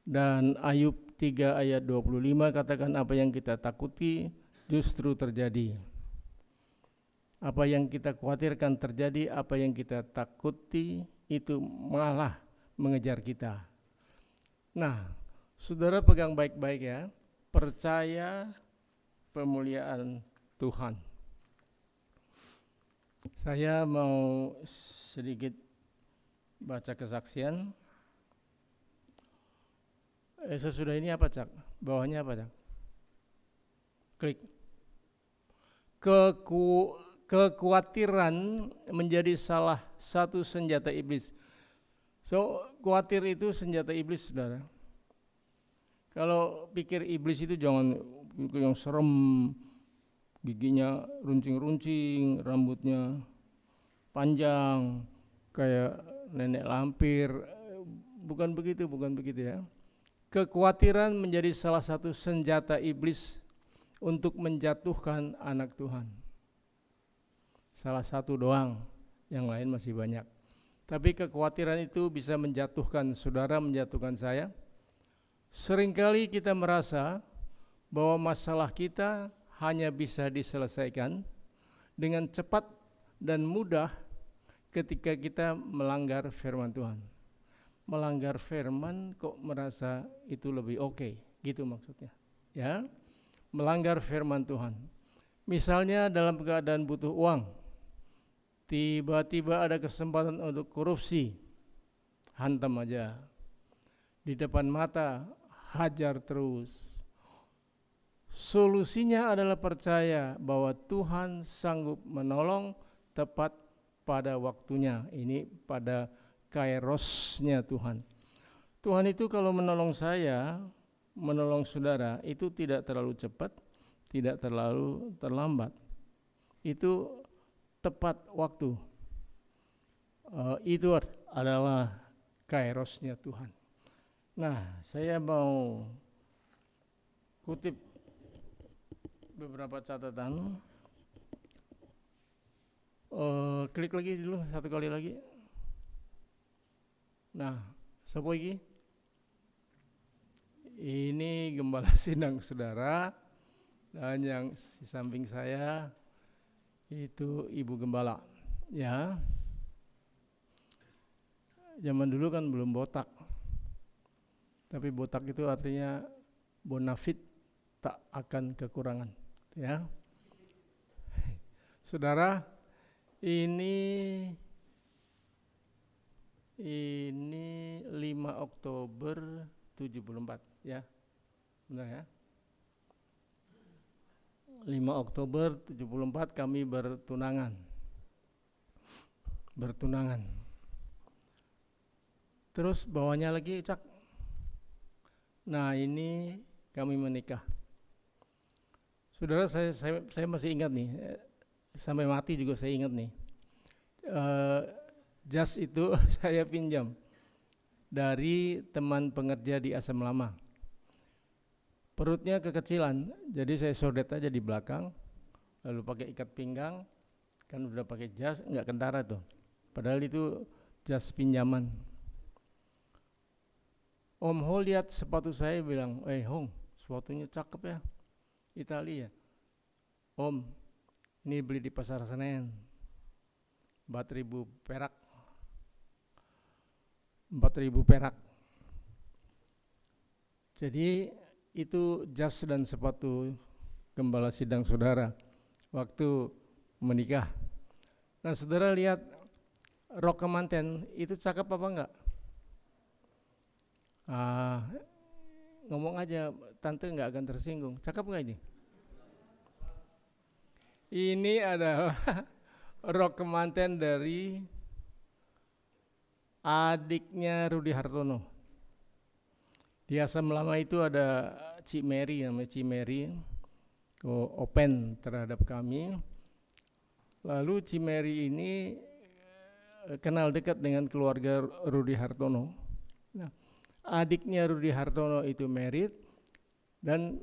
Dan Ayub 3 ayat 25 katakan apa yang kita takuti justru terjadi. Apa yang kita khawatirkan terjadi, apa yang kita takuti itu malah mengejar kita. Nah, saudara pegang baik-baik ya, percaya pemuliaan Tuhan. Saya mau sedikit baca kesaksian. Sesudah ini apa, Cak? Bawahnya apa, Cak? Klik. Kekhawatiran menjadi salah satu senjata iblis. So, khawatir itu senjata iblis, saudara. Kalau pikir iblis itu jangan yang serem, giginya runcing-runcing, rambutnya panjang, kayak nenek lampir. Bukan begitu ya. Kekhawatiran menjadi salah satu senjata iblis untuk menjatuhkan anak Tuhan. Salah satu doang, yang lain masih banyak. Tapi kekhawatiran itu bisa menjatuhkan saudara, menjatuhkan saya. Seringkali kita merasa bahwa masalah kita hanya bisa diselesaikan dengan cepat dan mudah ketika kita melanggar firman Tuhan. Melanggar firman kok merasa itu lebih oke, gitu maksudnya. Ya, melanggar firman Tuhan. Misalnya dalam keadaan butuh uang, tiba-tiba ada kesempatan untuk korupsi, hantam aja. Di depan mata, hajar terus. Solusinya adalah percaya bahwa Tuhan sanggup menolong tepat pada waktunya. Ini pada kairosnya Tuhan. Tuhan itu kalau menolong saya, menolong saudara, itu tidak terlalu cepat, tidak terlalu terlambat. Itu tepat waktu. Itu adalah kairosnya Tuhan. Nah, saya mau kutip beberapa catatan. Klik lagi dulu, satu kali lagi. Nah, siapa lagi? Ini gembala sidang saudara, dan yang di samping saya itu ibu gembala. Ya, zaman dulu kan belum botak, tapi botak itu artinya bonafit, tak akan kekurangan. Ya, saudara, ini 5 Oktober 74 ya. Benar ya? 5 Oktober 74 kami bertunangan. Terus bawahnya lagi, Cak. Nah, ini kami menikah. Saudara, saya masih ingat nih, sampai mati juga saya ingat nih. Jas itu saya pinjam dari teman pengerja di Asam Lama. Perutnya kekecilan, jadi saya sodet aja di belakang, lalu pakai ikat pinggang, kan udah pakai jas, nggak kentara tuh. Padahal itu jas pinjaman. Om Ho lihat sepatu saya, bilang, Hong, sepatunya cakep ya, Italia. Om, ini beli di pasar Senen, 4.000 perak. 4.000 perak. Jadi itu jas dan sepatu gembala sidang saudara waktu menikah. Nah, saudara lihat rok kemanten itu cakep apa enggak? Ngomong aja, tante enggak akan tersinggung. Cakep enggak ini? Ini adalah rok kemanten dari adiknya Rudi Hartono. Di Asam Lama itu ada Cik Mary, namanya Cik Mary, open terhadap kami. Lalu Cik Mary ini kenal dekat dengan keluarga Rudi Hartono. Nah, adiknya Rudi Hartono itu married, dan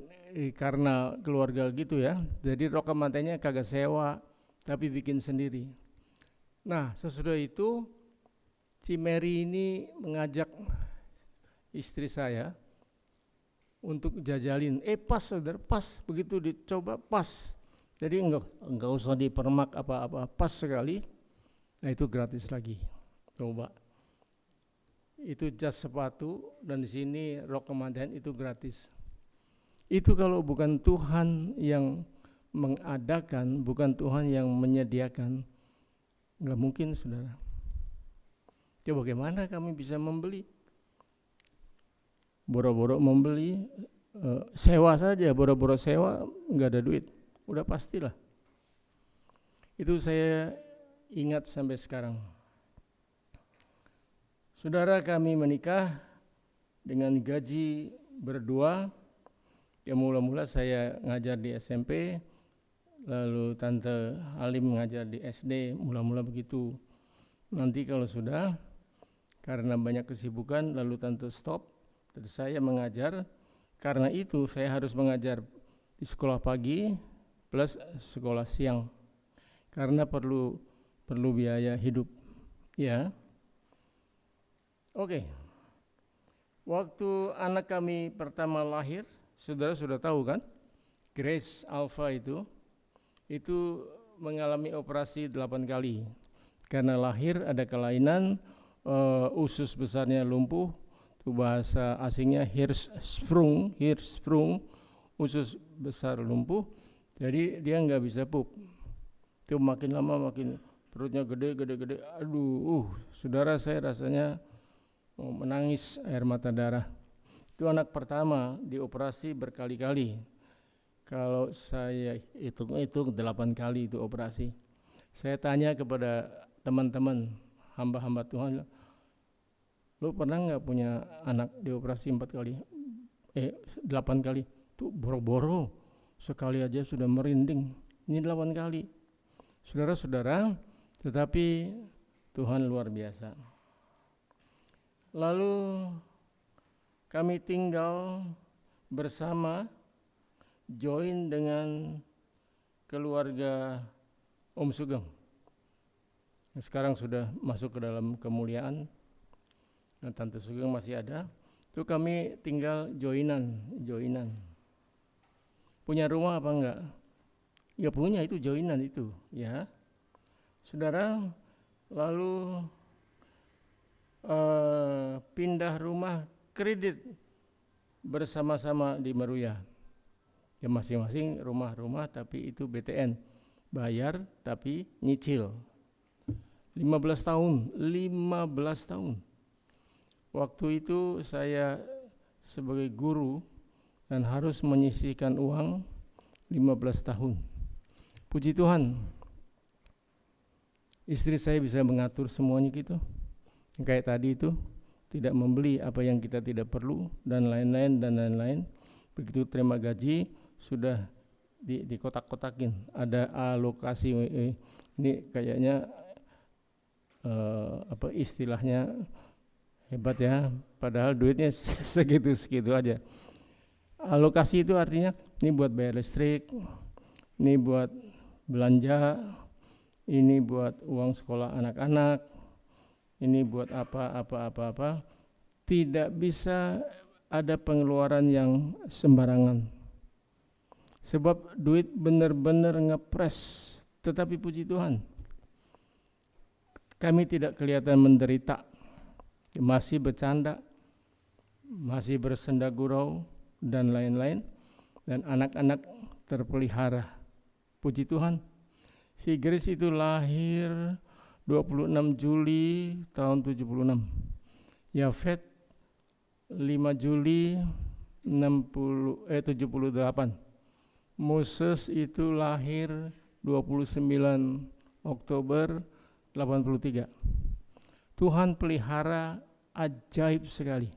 karena keluarga gitu ya, jadi rok kemantennya kagak sewa, tapi bikin sendiri. Nah, sesudah itu Cik Mary ini mengajak istri saya untuk jajalin. Pas, saudara, pas. Begitu dicoba, pas. Jadi enggak usah dipermak apa-apa, pas sekali. Nah, itu gratis lagi. Coba. Itu jas sepatu, dan di sini rok kemanten itu gratis. Itu kalau bukan Tuhan yang mengadakan, bukan Tuhan yang menyediakan, enggak mungkin, saudara. Coba bagaimana kami bisa membeli? boro-boro membeli, sewa saja, boro-boro sewa, nggak ada duit, udah pastilah. Itu saya ingat sampai sekarang. Saudara, kami menikah dengan gaji berdua. Ya mula-mula saya ngajar di SMP, lalu Tante Halim ngajar di SD, mula-mula begitu. Nanti kalau sudah, karena banyak kesibukan, lalu Tante stop, dan saya mengajar. Karena itu saya harus mengajar di sekolah pagi plus sekolah siang, karena perlu biaya hidup. Ya, oke. Waktu anak kami pertama lahir, saudara sudah tahu kan, Grace Alpha itu mengalami operasi 8 kali. Karena lahir ada kelainan, usus besarnya lumpuh, itu bahasa asingnya Hirschsprung, usus besar lumpuh, jadi dia nggak bisa pup. Itu makin lama makin perutnya gede, aduh, saudara, saya rasanya menangis air mata darah. Itu anak pertama dioperasi berkali-kali. Kalau saya hitung 8 kali itu operasi. Saya tanya kepada teman-teman hamba-hamba Tuhan, lu pernah nggak punya anak dioperasi 8 kali? Tuh boro-boro, sekali aja sudah merinding. Ini 8 kali. Saudara-saudara, tetapi Tuhan luar biasa. Lalu kami tinggal bersama, join dengan keluarga Om Sugeng. Sekarang sudah masuk ke dalam kemuliaan, dan Tante Sugeng masih ada. Itu kami tinggal joinan. Punya rumah apa enggak? Ya punya, itu joinan itu, ya. Saudara, lalu pindah rumah kredit bersama-sama di Meruya. Ya masing-masing rumah-rumah, tapi itu BTN, bayar tapi nyicil. 15 tahun. Waktu itu saya sebagai guru dan harus menyisihkan uang 15 tahun. Puji Tuhan, istri saya bisa mengatur semuanya gitu. Kayak tadi itu, tidak membeli apa yang kita tidak perlu, dan lain-lain. Begitu terima gaji, sudah dikotak-kotakin. Ada alokasi, ini kayaknya istilahnya hebat ya, padahal duitnya segitu aja. Alokasi itu artinya ini buat bayar listrik, ini buat belanja, ini buat uang sekolah anak-anak, ini buat apa. Tidak bisa ada pengeluaran yang sembarangan, sebab duit benar-benar ngepres. Tetapi puji Tuhan, kami tidak kelihatan menderita, masih bercanda, masih bersenda gurau, dan lain-lain, dan anak-anak terpelihara. Puji Tuhan. Si Grace itu lahir 26 Juli tahun 76. Yafet 5 Juli 78. Moses itu lahir 29 Oktober 83. Tuhan pelihara ajaib sekali.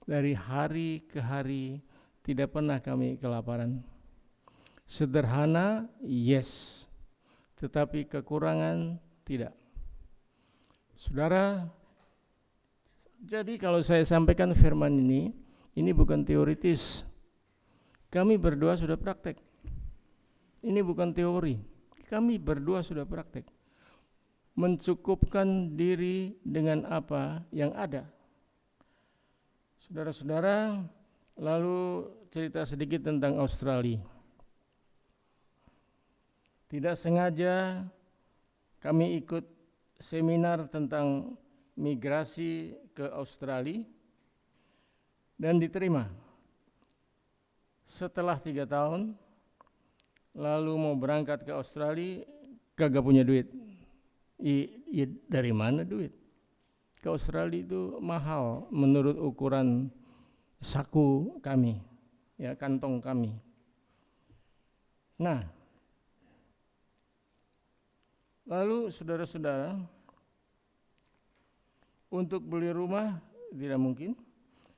Dari hari ke hari tidak pernah kami kelaparan. Sederhana, yes, tetapi kekurangan tidak. Saudara, jadi kalau saya sampaikan firman ini bukan teoritis. Kami berdua sudah praktek. Ini bukan teori. Kami berdua sudah praktek. Mencukupkan diri dengan apa yang ada. Saudara-saudara, lalu cerita sedikit tentang Australia. Tidak sengaja kami ikut seminar tentang migrasi ke Australia dan diterima. Setelah 3 tahun, lalu mau berangkat ke Australia, kagak punya duit. Dari mana duit? Ke Australia itu mahal menurut ukuran saku kami, ya, kantong kami. Nah, lalu saudara-saudara, untuk beli rumah tidak mungkin.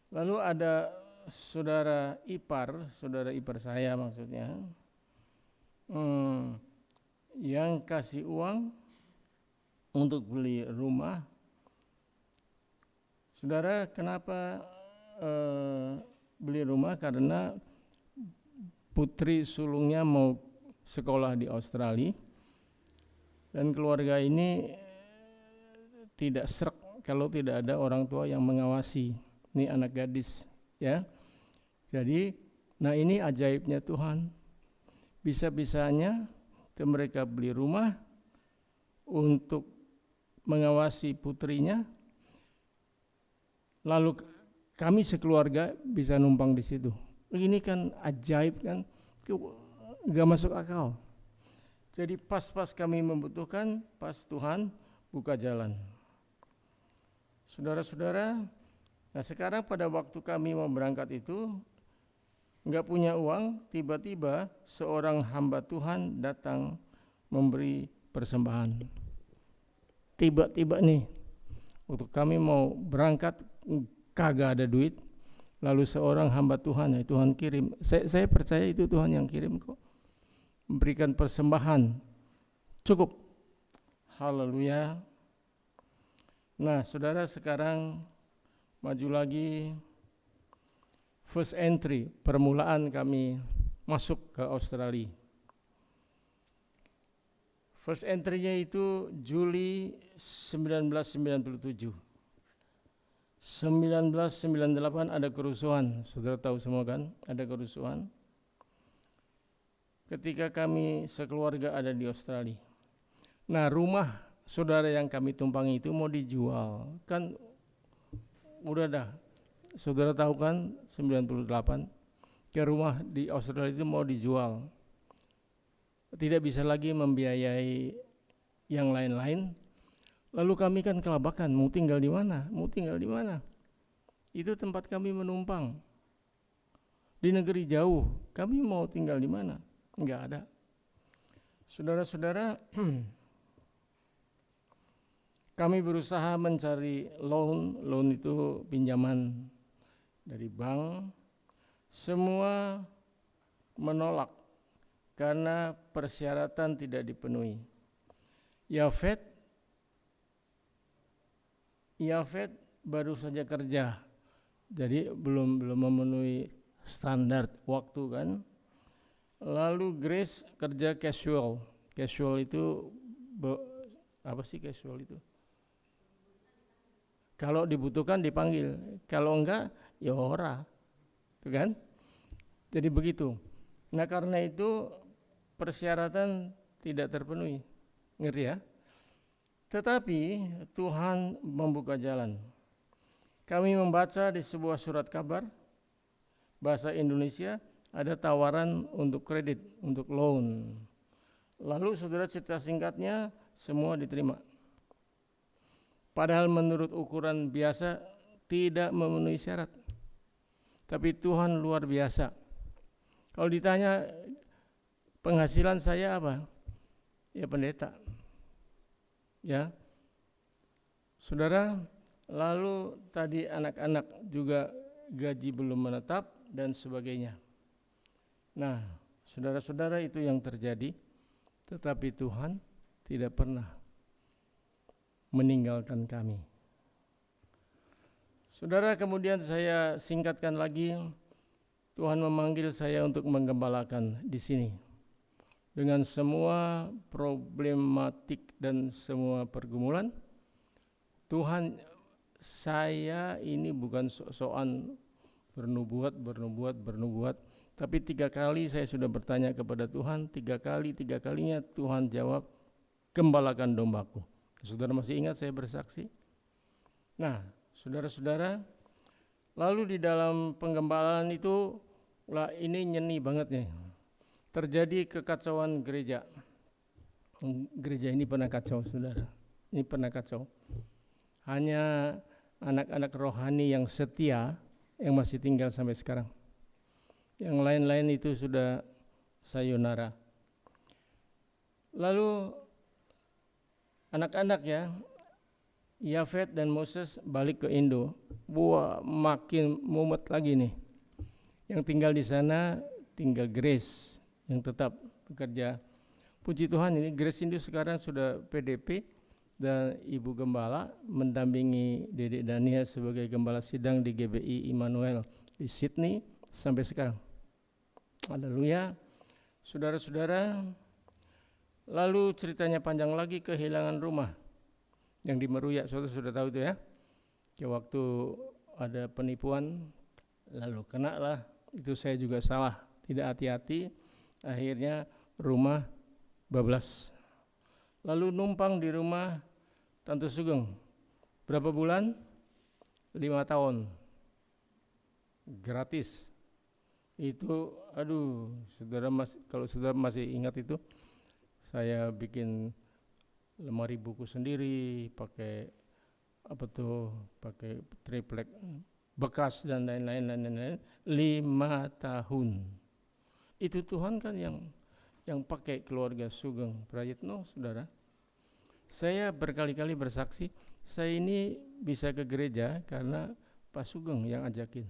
Lalu ada saudara ipar saya maksudnya, yang kasih uang untuk beli rumah. Saudara, kenapa beli rumah? Karena putri sulungnya mau sekolah di Australia, dan keluarga ini tidak srek kalau tidak ada orang tua yang mengawasi. Ini anak gadis, ya. Jadi, nah ini ajaibnya Tuhan. Bisa-bisanya mereka beli rumah untuk mengawasi putrinya, lalu kami sekeluarga bisa numpang di situ. Ini kan ajaib kan, gak masuk akal. Jadi pas-pas kami membutuhkan, pas Tuhan buka jalan. Saudara-saudara, nah sekarang pada waktu kami mau berangkat itu, nggak punya uang, tiba-tiba seorang hamba Tuhan datang memberi persembahan. Tiba-tiba nih, waktu kami mau berangkat, kagak ada duit, lalu seorang hamba Tuhan, ya Tuhan kirim. Saya percaya itu Tuhan yang kirim kok, memberikan persembahan, cukup. Haleluya. Nah saudara, sekarang maju lagi, first entry, permulaan kami masuk ke Australia. First entry-nya itu Juli 1997. 1998 ada kerusuhan, saudara tahu semua kan, ada kerusuhan. Ketika kami sekeluarga ada di Australia. Nah rumah saudara yang kami tumpangi itu mau dijual, kan udah dah. Saudara tahu kan 98 ke rumah di Australia itu mau dijual. Tidak bisa lagi membiayai yang lain-lain. Lalu kami kan kelabakan, mau tinggal di mana? Mau tinggal di mana? Itu tempat kami menumpang. Di negeri jauh, kami mau tinggal di mana? Enggak ada. Saudara-saudara, kami berusaha mencari loan itu pinjaman dari bank, semua menolak karena persyaratan tidak dipenuhi. Yafet baru saja kerja, jadi belum memenuhi standar waktu kan. Lalu Grace kerja casual itu apa sih casual itu? Kalau dibutuhkan dipanggil, kalau enggak ya ora, kan? Jadi begitu. Nah karena itu persyaratan tidak terpenuhi, ngerti ya? Tetapi Tuhan membuka jalan. Kami membaca di sebuah surat kabar bahasa Indonesia ada tawaran untuk kredit, untuk loan. Lalu saudara, cerita singkatnya semua diterima. Padahal menurut ukuran biasa tidak memenuhi syarat. Tapi Tuhan luar biasa. Kalau ditanya penghasilan saya apa? Ya pendeta. Ya. Saudara, lalu tadi anak-anak juga gaji belum menetap dan sebagainya. Nah, saudara-saudara, itu yang terjadi. Tetapi Tuhan tidak pernah meninggalkan kami. Saudara, kemudian saya singkatkan lagi, Tuhan memanggil saya untuk menggembalakan di sini. Dengan semua problematik dan semua pergumulan, Tuhan, saya ini bukan sok-sokan bernubuat, tapi 3 kali saya sudah bertanya kepada Tuhan, 3 kalinya Tuhan jawab, gembalakan dombaku. Saudara masih ingat saya bersaksi? Nah, saudara-saudara, lalu di dalam penggembalaan itu, lah ini nyeni banget nih. Terjadi kekacauan gereja. Gereja ini pernah kacau, saudara. Ini pernah kacau. Hanya anak-anak rohani yang setia yang masih tinggal sampai sekarang. Yang lain-lain itu sudah sayonara. Lalu anak-anak ya, Yafet dan Moses balik ke Indo. Wah, makin mumet lagi nih. Yang tinggal di sana tinggal Grace yang tetap bekerja. Puji Tuhan, ini Grace Indo sekarang sudah PDP dan Ibu Gembala mendampingi Dedek Dania sebagai Gembala Sidang di GBI Immanuel di Sydney sampai sekarang. Haleluya. Saudara-saudara, lalu ceritanya panjang lagi, kehilangan rumah yang di Meruya, saudara sudah tahu itu ya. Waktu ada penipuan lalu kena lah, itu saya juga salah, tidak hati-hati, akhirnya rumah bablas. Lalu numpang di rumah Tante Sugeng berapa bulan? 5 tahun gratis. Itu saudara kalau saudara masih ingat itu, saya bikin lemari buku sendiri pakai pakai triplek bekas dan lain-lain 5 tahun. Itu Tuhan kan yang pakai keluarga Sugeng Prayitno, saudara. Saya berkali-kali bersaksi, saya ini bisa ke gereja karena Pak Sugeng yang ajakin.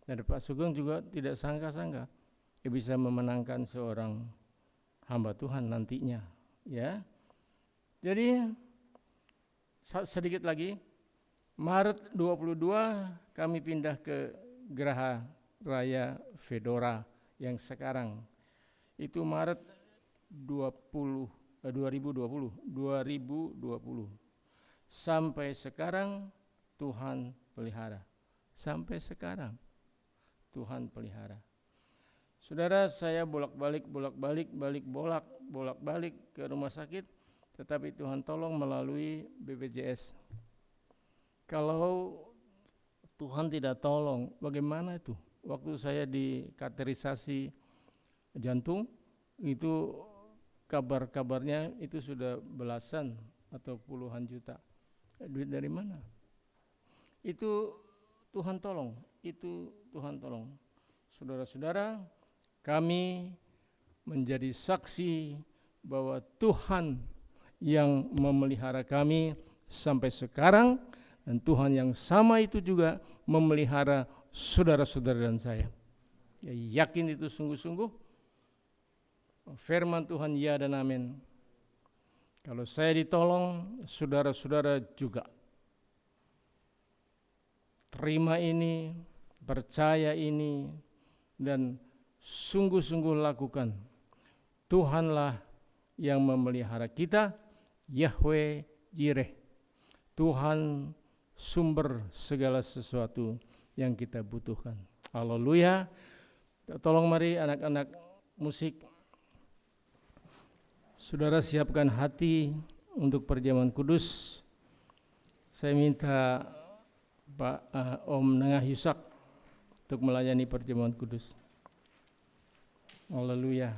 Dan Pak Sugeng juga tidak sangka-sangka dia bisa memenangkan seorang hamba Tuhan nantinya, ya. Jadi sedikit lagi, Maret 22 kami pindah ke Geraha Raya Fedora yang sekarang. Itu Maret 2020. Sampai sekarang Tuhan pelihara. Sampai sekarang Tuhan pelihara. Saudara, saya bolak-balik ke rumah sakit, tetapi Tuhan tolong melalui BPJS. Kalau Tuhan tidak tolong, bagaimana itu? Waktu saya di kateterisasi jantung, itu kabarnya itu sudah belasan atau puluhan juta. Duit dari mana? Itu Tuhan tolong, Saudara-saudara, kami menjadi saksi bahwa Tuhan yang memelihara kami sampai sekarang, dan Tuhan yang sama itu juga memelihara saudara-saudara dan saya. Ya, yakin itu sungguh-sungguh. Firman Tuhan ya dan amin. Kalau saya ditolong, saudara-saudara juga. Terima ini, percaya ini, dan sungguh-sungguh lakukan. Tuhanlah yang memelihara kita, Yahweh Jireh. Tuhan sumber segala sesuatu yang kita butuhkan. Haleluya. Tolong mari anak-anak musik, saudara siapkan hati untuk perjamuan kudus. Saya minta Pak Om Nengah Yusak untuk melayani perjamuan kudus. Haleluya.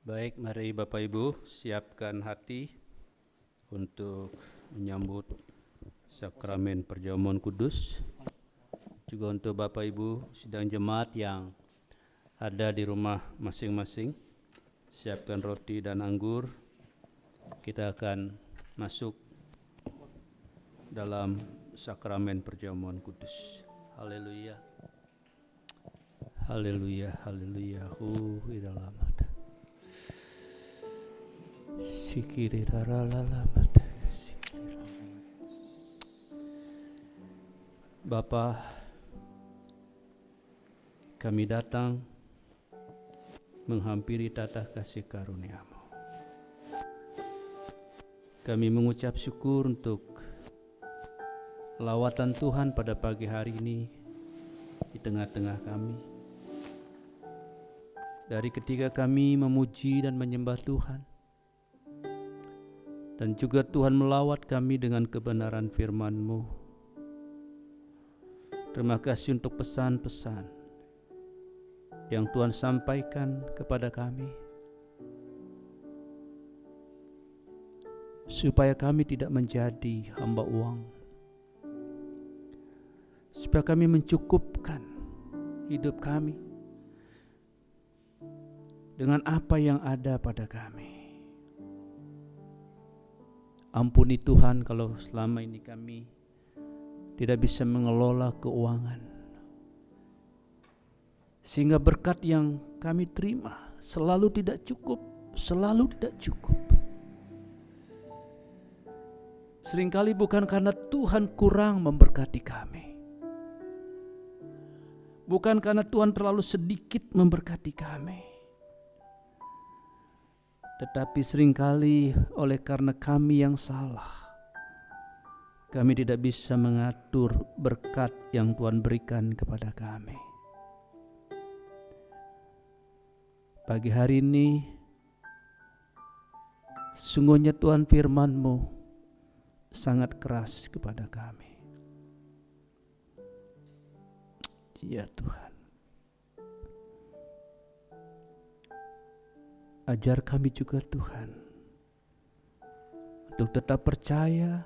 Baik, mari Bapak Ibu siapkan hati untuk menyambut sakramen perjamuan kudus. Juga untuk Bapak Ibu sidang jemaat yang ada di rumah masing-masing, siapkan roti dan anggur. Kita akan masuk dalam sakramen perjamuan kudus. Haleluya. Haleluya, haleluya. Dalam sikiri raralala mata. Bapa, kami datang menghampiri tatah kasih karunia-Mu. Kami mengucap syukur untuk lawatan Tuhan pada pagi hari ini di tengah-tengah kami. Dari ketika kami memuji dan menyembah Tuhan, dan juga Tuhan melawat kami dengan kebenaran firman-Mu. Terima kasih untuk pesan-pesan yang Tuhan sampaikan kepada kami, supaya kami tidak menjadi hamba uang, supaya kami mencukupkan hidup kami dengan apa yang ada pada kami. Ampuni Tuhan kalau selama ini kami tidak bisa mengelola keuangan, sehingga berkat yang kami terima selalu tidak cukup. Seringkali bukan karena Tuhan kurang memberkati kami, bukan karena Tuhan terlalu sedikit memberkati kami, tetapi seringkali oleh karena kami yang salah, kami tidak bisa mengatur berkat yang Tuhan berikan kepada kami. Pagi hari ini, sungguhnya Tuhan firman-Mu sangat keras kepada kami. Ya Tuhan, ajar kami juga Tuhan untuk tetap percaya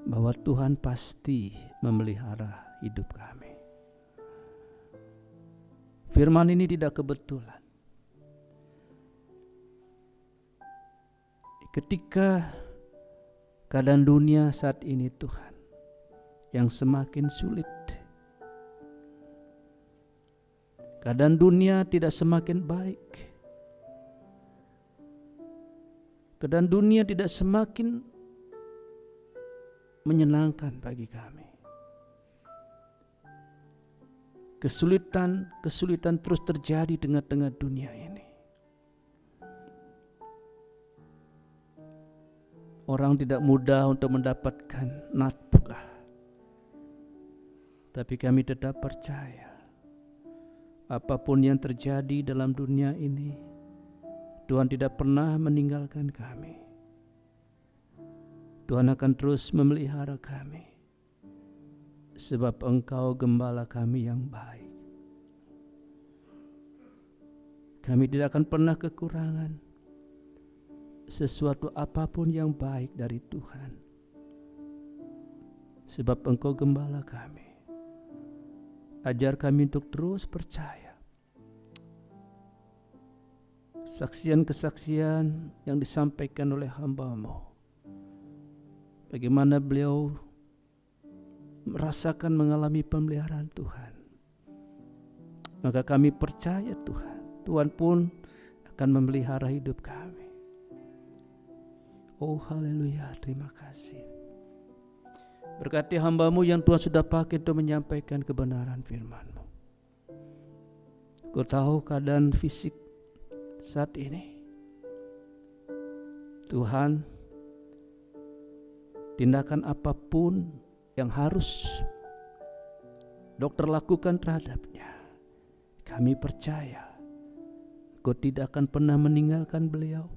bahwa Tuhan pasti memelihara hidup kami. Firman ini tidak kebetulan. Ketika keadaan dunia saat ini Tuhan yang semakin sulit, keadaan dunia tidak semakin baik, keadaan dunia tidak semakin menyenangkan bagi kami. Kesulitan terus terjadi di tengah-tengah dunia ini. Orang tidak mudah untuk mendapatkan nafkah, tapi kami tetap percaya apapun yang terjadi dalam dunia ini, Tuhan tidak pernah meninggalkan kami. Tuhan akan terus memelihara kami, sebab Engkau gembala kami yang baik. Kami tidak akan pernah kekurangan sesuatu apapun yang baik dari Tuhan, sebab Engkau gembala kami. Ajar kami untuk terus percaya. Kesaksian-kesaksian yang disampaikan oleh hamba-Mu, bagaimana beliau merasakan mengalami pemeliharaan Tuhan, maka kami percaya Tuhan pun akan memelihara hidup kami. Oh haleluya, terima kasih. Berkati hamba-Mu yang Tuhan sudah pakai untuk menyampaikan kebenaran firman-Mu. Kau tahu keadaan fisik saat ini, Tuhan, tindakan apapun yang harus dokter lakukan terhadapnya, kami percaya Kau tidak akan pernah meninggalkan beliau.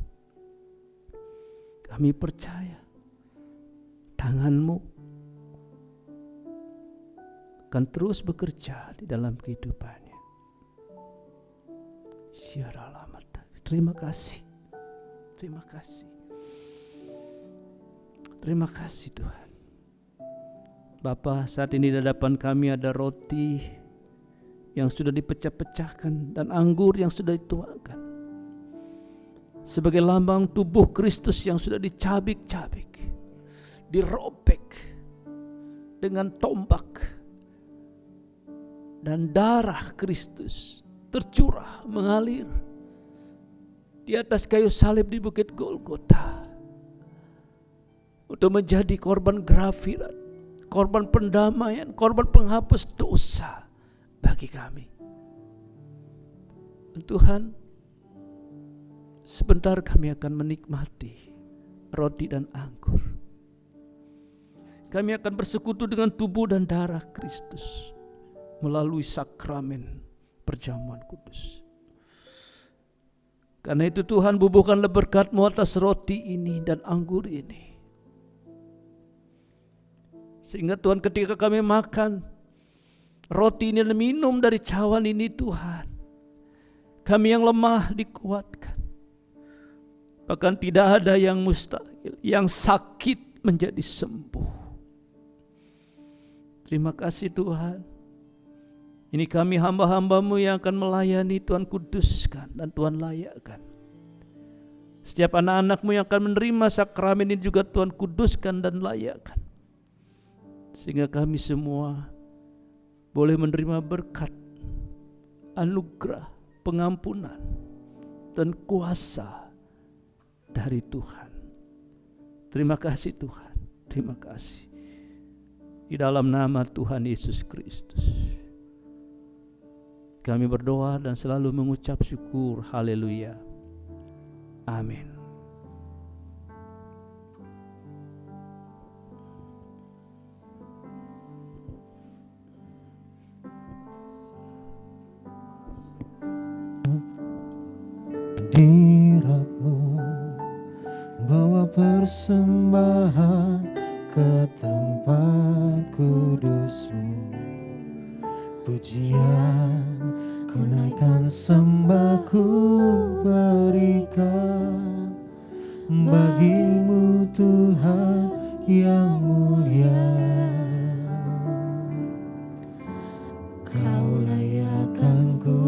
Kami percaya tangan-Mu akan terus bekerja di dalam kehidupannya. Terima kasih. Terima kasih. Terima kasih Tuhan. Bapa, saat ini di hadapan kami ada roti yang sudah dipecah-pecahkan dan anggur yang sudah dituangkan sebagai lambang tubuh Kristus yang sudah dicabik-cabik, dirobek dengan tombak, dan darah Kristus tercurah mengalir di atas kayu salib di Bukit Golgota untuk menjadi korban grafirat, korban pendamaian, korban penghapus dosa bagi kami. Tuhan, sebentar kami akan menikmati roti dan anggur. Kami akan bersekutu dengan tubuh dan darah Kristus melalui sakramen perjamuan kudus. Karena itu Tuhan, bubuhkanlah berkat-Mu atas roti ini dan anggur ini. Sehingga Tuhan, ketika kami makan roti ini dan minum dari cawan ini Tuhan, kami yang lemah dikuatkan. Bahkan tidak ada yang mustahil, yang sakit menjadi sembuh. Terima kasih Tuhan. Ini kami hamba-hamba-Mu yang akan melayani, Tuhan kuduskan dan Tuhan layakkan. Setiap anak-anak-Mu yang akan menerima sakramen ini juga Tuhan kuduskan dan layakkan. Sehingga kami semua boleh menerima berkat, anugerah, pengampunan, dan kuasa dari Tuhan. Terima kasih Tuhan, terima kasih. Di dalam nama Tuhan Yesus Kristus kami berdoa dan selalu mengucap syukur. Haleluya. Amin. Hadirat-Mu bawa persembahan ke tempat kudus-Mu. Pujian kenaikan sembahku berikan bagi-Mu Tuhan yang mulia. Kau layakkanku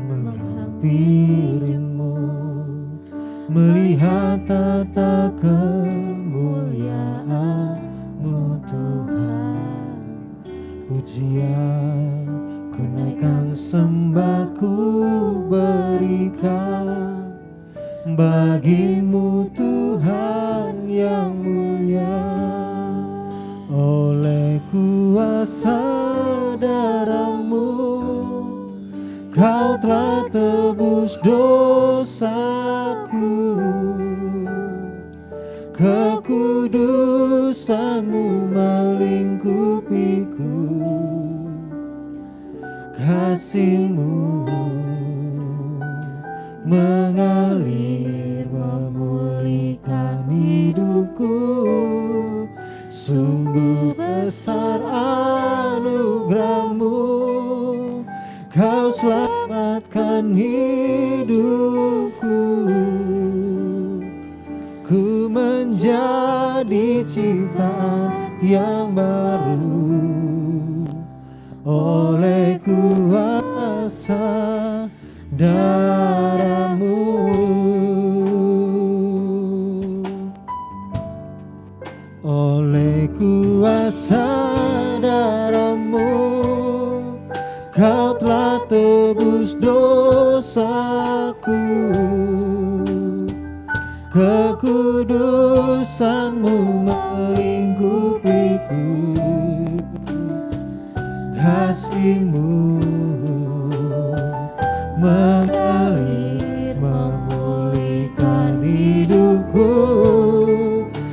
menghampiri-Mu, melihat tata kemuliaan-Mu Tuhan. Pujian kenaikan sembahku berikan bagi-Mu Tuhan yang mulia. Oleh kuasa darah-Mu Kau telah tebus dosaku. Kekudusan-Mu melingkupiku. Kasih-Mu mengalir memulihkan hidupku. Sungguh besar anugerah-Mu, Kau selamatkan hidupku. Ku menjadi ciptaan yang baru oleh kuasa darah-Mu. Oleh kuasa darah-Mu Kau telah tebus dosaku. Kekudusan-Mu melingkupiku. Kasih-Mu mengalir memulihkan hidupku.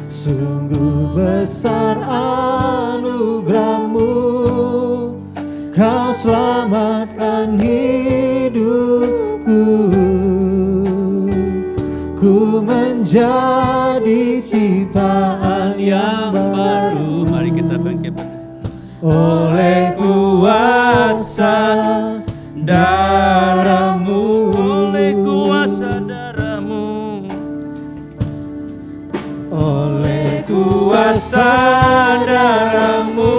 Sungguh besar anugerah-Mu, Kau selamatkan hidupku. Ku menjadi ciptaan yang baru. Mari kita bangkit. Oleh kuasa darah-Mu, Oleh kuasa darah-Mu, oleh kuasa darah-Mu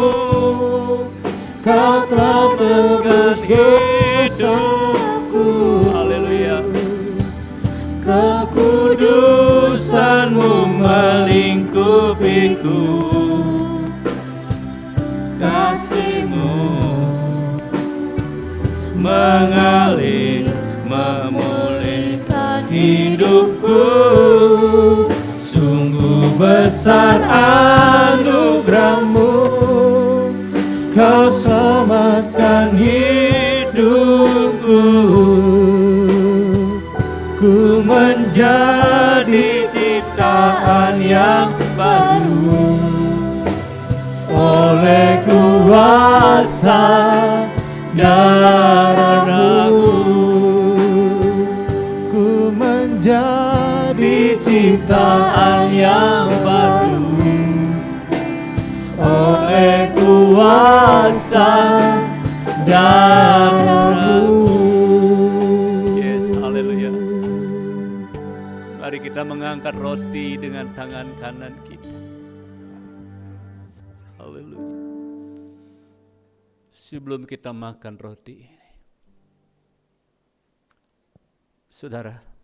Kau telah tebus dosaku. haleluya. Kekudusan-Mu melingkupiku. Kasih-Mu mengalir memulihkan hidupku. Sungguh besar anugerah-Mu, Kau selamatkan hidupku. Ku menjadi ciptaan yang baru oleh kuasa darah-Mu. Ku menjadi Ciptaan yang baru oleh kuasa darah-Mu. Yes, haleluya. Mari kita mengangkat roti dengan tangan kanan kita. Haleluya. Sebelum kita makan roti ini, saudara,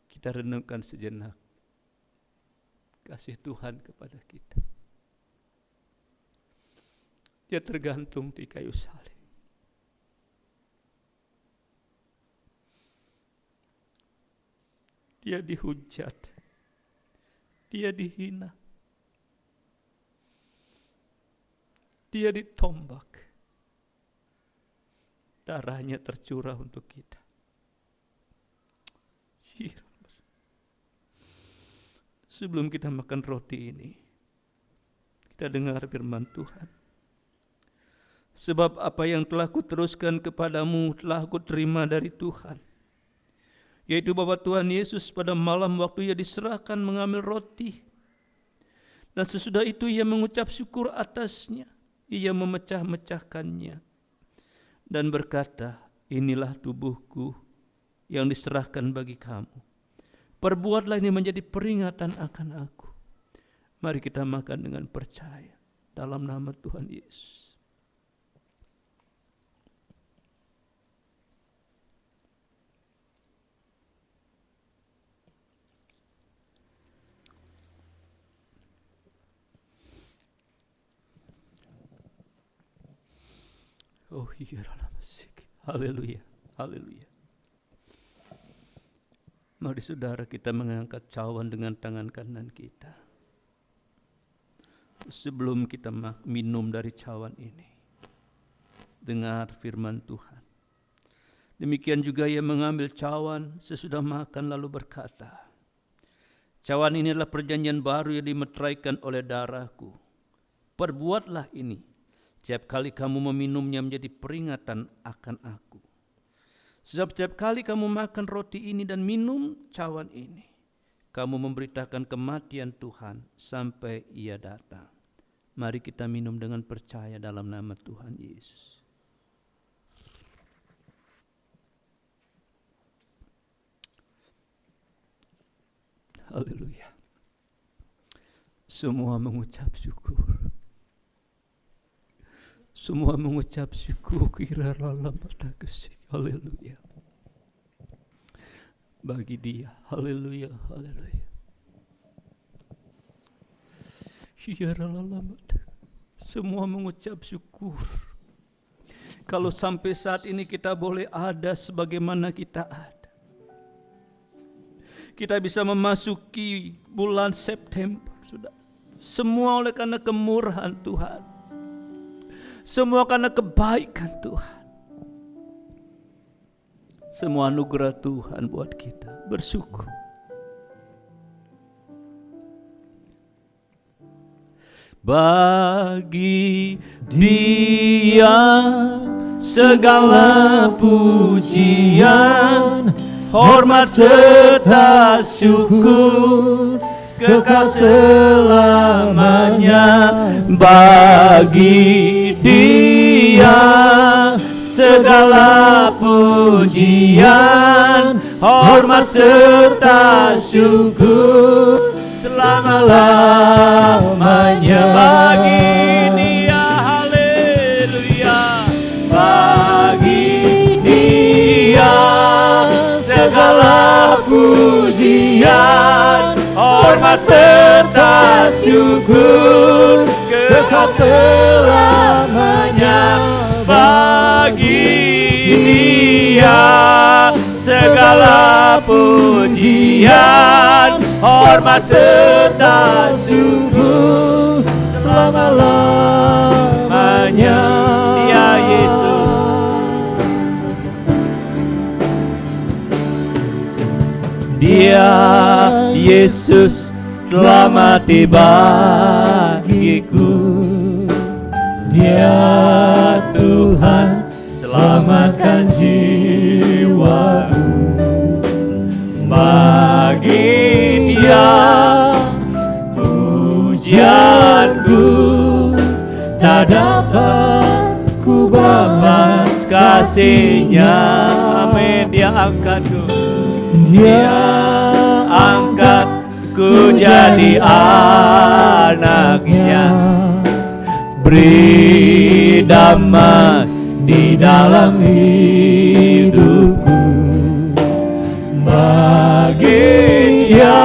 kita renungkan sejenak kasih Tuhan kepada kita. Dia tergantung di kayu salib. Dia dihujat, dia dihina, dia ditombak, darahnya tercurah untuk kita. Sebelum kita makan roti ini, kita dengar firman Tuhan. Sebab apa yang telah kuteruskan kepadamu telah kuterima dari Tuhan, yaitu bahwa Tuhan Yesus pada malam waktu Ia diserahkan mengambil roti, dan sesudah itu Ia mengucap syukur atasnya, Ia memecah-mecahkannya dan berkata, inilah tubuhku yang diserahkan bagi kamu. Perbuatlah ini menjadi peringatan akan aku. Mari kita makan dengan percaya dalam nama Tuhan Yesus. Oh iya, haleluya, haleluya. Mari saudara kita mengangkat cawan dengan tangan kanan kita. Sebelum kita minum dari cawan ini, dengar firman Tuhan. Demikian juga Ia mengambil cawan sesudah makan lalu berkata, cawan ini adalah perjanjian baru yang dimeteraikan oleh darahku. Perbuatlah ini setiap kali kamu meminumnya menjadi peringatan akan aku. Sebab setiap kali kamu makan roti ini dan minum cawan ini, kamu memberitakan kematian Tuhan sampai Ia datang. Mari kita minum dengan percaya dalam nama Tuhan Yesus. Haleluya. Semua mengucap syukur. Semua mengucap syukur kira dalam mata kesih. Haleluya. Bagi Dia. Haleluya. Haleluya. Semua mengucap syukur. Kalau sampai saat ini kita boleh ada sebagaimana kita ada. Kita bisa memasuki bulan September, sudah. Semua oleh karena kemurahan Tuhan. Semua karena kebaikan Tuhan. Semua anugerah Tuhan buat kita. Bersyukur. Bagi Dia segala pujian, hormat serta syukur kekal selamanya. Bagi Dia segala pujian, hormat serta syukur selama-lamanya. Bagi Dia, haleluya. Bagi Dia segala pujian, hormat serta syukur kekal selamanya. Bagi Dia segala pujian, hormat serta syukur selama-lamanya. Ya Yesus, Dia Yesus telah mati bagiku. Dia Tuhan selamatkan jiwaku. Bagi Dia pujianku tak dapat ku balas kasih-Nya. Amin. Dia angkatku, Dia angkatku jadi anak-Nya. Beri damai di dalam hidupku. Bagi Dia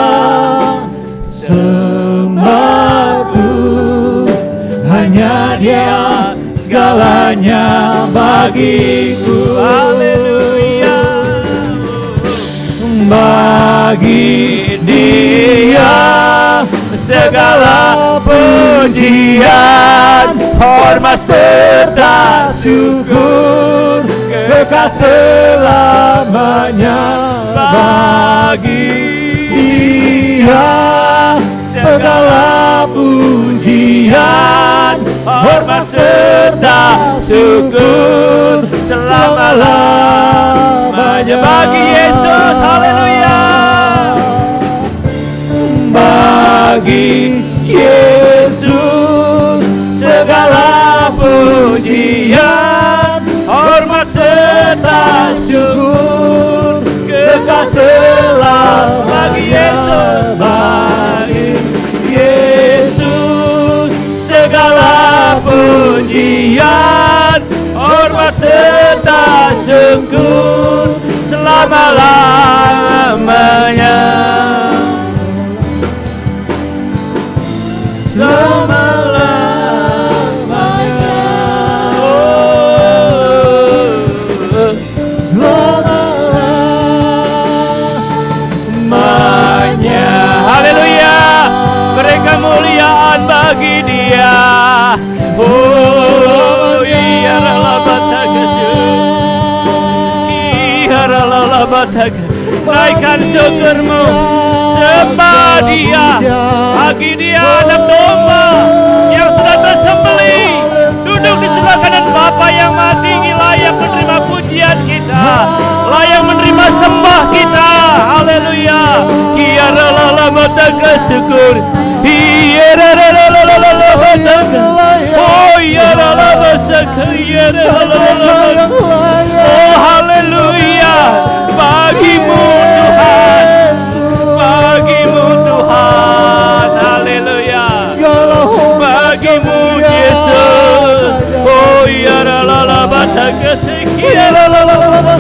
sembahku, hanya Dia segalanya bagiku. Haleluya. Bagi Dia segala pujian, hormat serta syukur, kekal selamanya. Bagi Dia segala pujian, hormat serta syukur, selama-lamanya. Bagi Yesus, haleluya. Bagi Yesus segala pujian, hormat serta syukur, kekal selamanya. Bagi Yesus, bagi Yesus segala pujian, hormat serta syukur, selama-lamanya. Selama-lamanya. Selama-lamanya. Haleluya. Beri kemuliaan bagi Dia. Oh, iya rala batagasu. Iya rala bataga. Naikkan syukurmu, sembah Dia. Bagi Dia anak domba yang sudah tersembelih, duduk di sebelah kanan Bapa yang mati, layak menerima pujian kita, layak menerima sembah kita. Haleluya. Kiara lala bataka syukur. Oh ya lala bataka. Oh haleluya. Bagimu Tuhan, bagimu Tuhan, haleluya. Bagimu Yesus. Oh ya lala bataka sekia lala bataka.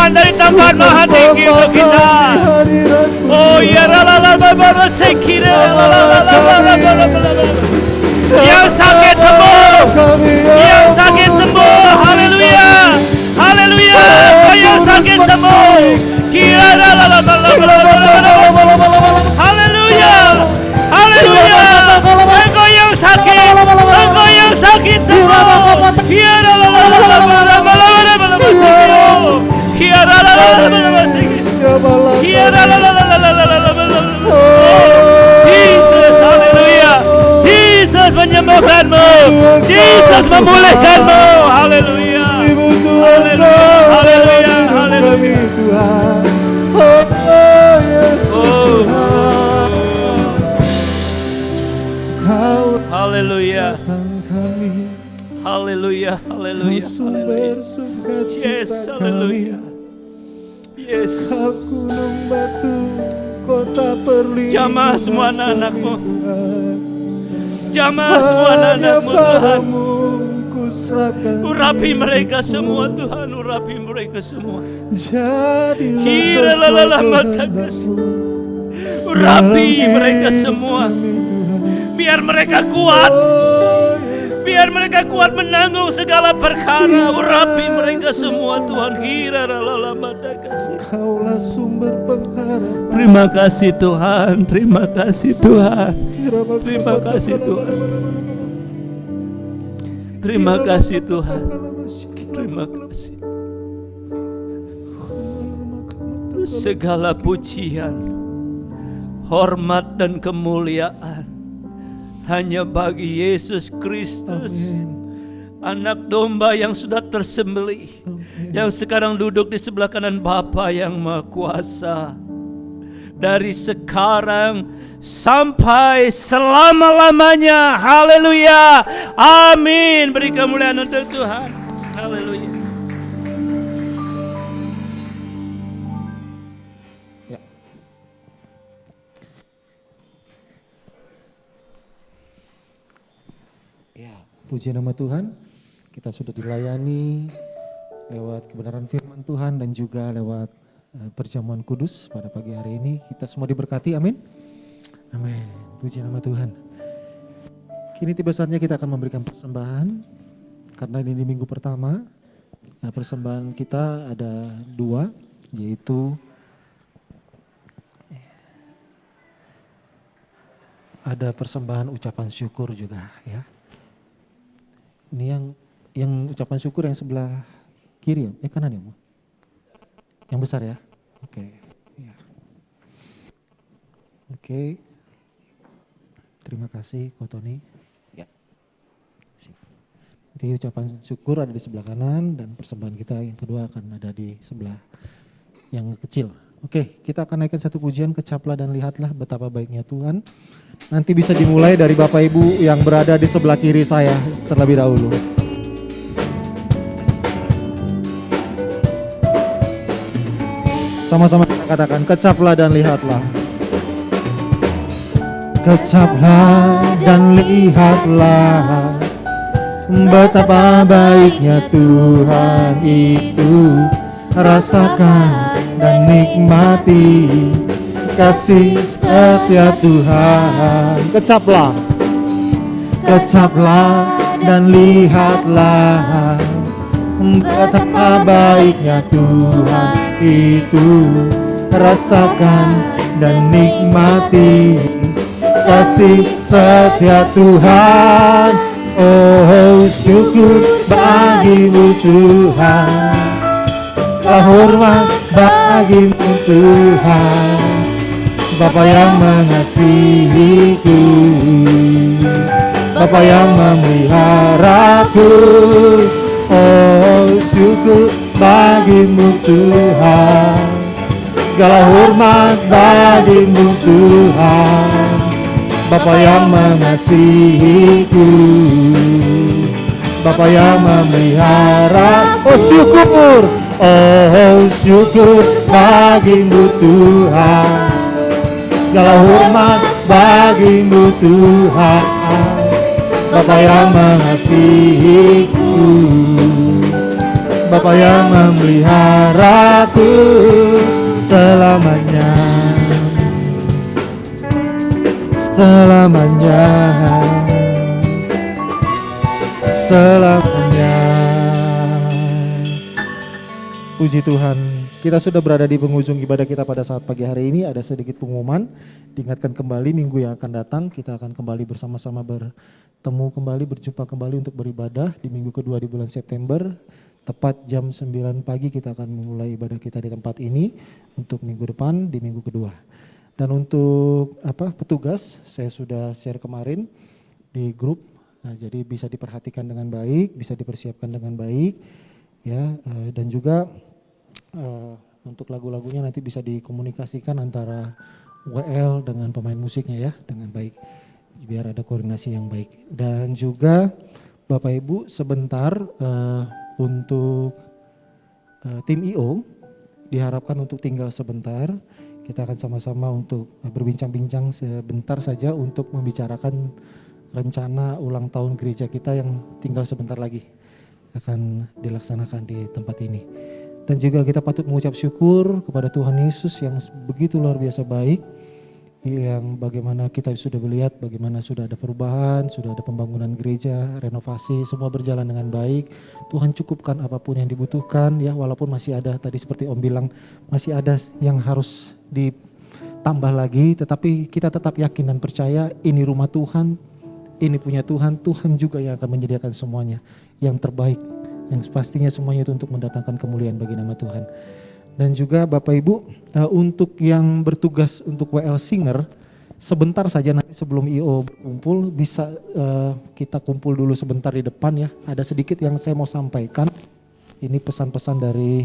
Dari tempat maha tinggi untuk kita. Oh ya yang sakit sembuh, yang sakit sembuh. Haleluya, haleluya. Yang sakit sembuh. Haleluya, haleluya. Engkau yang sakit, engkau yang sakit sembuh. Jesus, haleluya. Jesus menyembuhkanmu, Jesus memulihkanmu. Haleluya, haleluya, haleluya, haleluya. Haleluya, haleluya, haleluya. Yes, haleluya. Yes. Gunung batu, Jamah semua anak-anak-Mu. Jamah semua anak-anak-Mu Tuhan. Urapi mereka semua Tuhan, urapi mereka semua. Kira lala mata kasih. Urapi mereka semua. Biar mereka kuat. Biar mereka kuat menanggung segala perkara. Urapi mereka semua Tuhan. Kira lala mata kasih. Kaulah sumber pengharapan. Terima kasih Tuhan. Terima kasih Tuhan. Terima kasih Tuhan. Terima kasih Tuhan. Terima kasih. Segala pujian, hormat dan kemuliaan hanya bagi Yesus Kristus, Anak domba yang sudah tersembelih, yang sekarang duduk di sebelah kanan Bapa yang Maha Kuasa. Dari sekarang sampai selama-lamanya. Haleluya. Amin. Beri kemuliaan untuk Tuhan. Haleluya. Ya. Ya, puji nama Tuhan. Kita sudah dilayani lewat kebenaran firman Tuhan dan juga lewat perjamuan kudus pada pagi hari ini. Kita semua diberkati, amin. Amin, puji nama Tuhan. Kini tiba saatnya kita akan memberikan persembahan. Karena ini di minggu pertama, persembahan kita ada 2, yaitu ada persembahan ucapan syukur juga ya. Ini yang ucapan syukur yang sebelah kiri ya, kanan ya, Bu? Yang besar ya? Oke. Ya. Oke. Terima kasih Ko Tony. Ya. Nanti ucapan syukur ada di sebelah kanan dan persembahan kita yang kedua akan ada di sebelah yang kecil. Oke, kita akan naikkan satu pujian, kecaplah dan lihatlah betapa baiknya Tuhan. Nanti bisa dimulai dari Bapak Ibu yang berada di sebelah kiri saya terlebih dahulu. Sama-sama kita katakan, kecaplah dan lihatlah. Kecaplah dan lihatlah betapa baiknya Tuhan itu. Rasakan dan nikmati kasih setia Tuhan. Kecaplah, kecaplah dan lihatlah betapa baiknya Tuhan itu. Rasakan dan nikmati kasih setia Tuhan. Oh, syukur bagimu Tuhan, segala hormat bagimu Tuhan, Bapa yang mengasihiku, Bapa yang memeliharaku. Oh, syukur bagimu Tuhan, segala hormat bagimu Tuhan, Bapa yang mengasihiku, Bapa yang memelihara. Oh syukur, oh syukur bagimu Tuhan, segala hormat bagimu Tuhan, Bapa yang mengasihiku, Bapa yang memeliharaku selamanya. Selamanya, selamanya. Puji Tuhan, kita sudah berada di penghujung ibadah kita pada saat pagi hari ini. Ada sedikit pengumuman, diingatkan kembali minggu yang akan datang kita akan kembali bersama-sama bertemu kembali, berjumpa kembali untuk beribadah di minggu kedua di bulan September. Tepat jam 9 pagi kita akan memulai ibadah kita di tempat ini untuk minggu depan di minggu kedua. Dan untuk petugas saya sudah share kemarin di grup, nah, jadi bisa diperhatikan dengan baik, bisa dipersiapkan dengan baik, ya. Dan juga untuk lagu-lagunya nanti bisa dikomunikasikan antara WL dengan pemain musiknya ya dengan baik, biar ada koordinasi yang baik. Dan juga Bapak Ibu sebentar untuk tim IO diharapkan untuk tinggal sebentar. kita akan sama-sama untuk berbincang-bincang sebentar saja untuk membicarakan rencana ulang tahun gereja kita yang tinggal sebentar lagi akan dilaksanakan di tempat ini. Dan juga kita patut mengucap syukur kepada Tuhan Yesus yang begitu luar biasa baik, yang bagaimana kita sudah melihat bagaimana sudah ada perubahan, sudah ada pembangunan gereja, renovasi, semua berjalan dengan baik. Tuhan cukupkan apapun yang dibutuhkan ya, walaupun masih ada tadi seperti Om bilang masih ada yang harus ditambah lagi, tetapi kita tetap yakin dan percaya ini rumah Tuhan, ini punya Tuhan, Tuhan juga yang akan menyediakan semuanya yang terbaik, yang pastinya semuanya itu untuk mendatangkan kemuliaan bagi nama Tuhan. Dan juga Bapak Ibu, untuk yang bertugas untuk WL Singer, sebentar saja nanti sebelum IO berkumpul bisa kita kumpul dulu sebentar di depan ya. Ada sedikit yang saya mau sampaikan. Ini pesan-pesan dari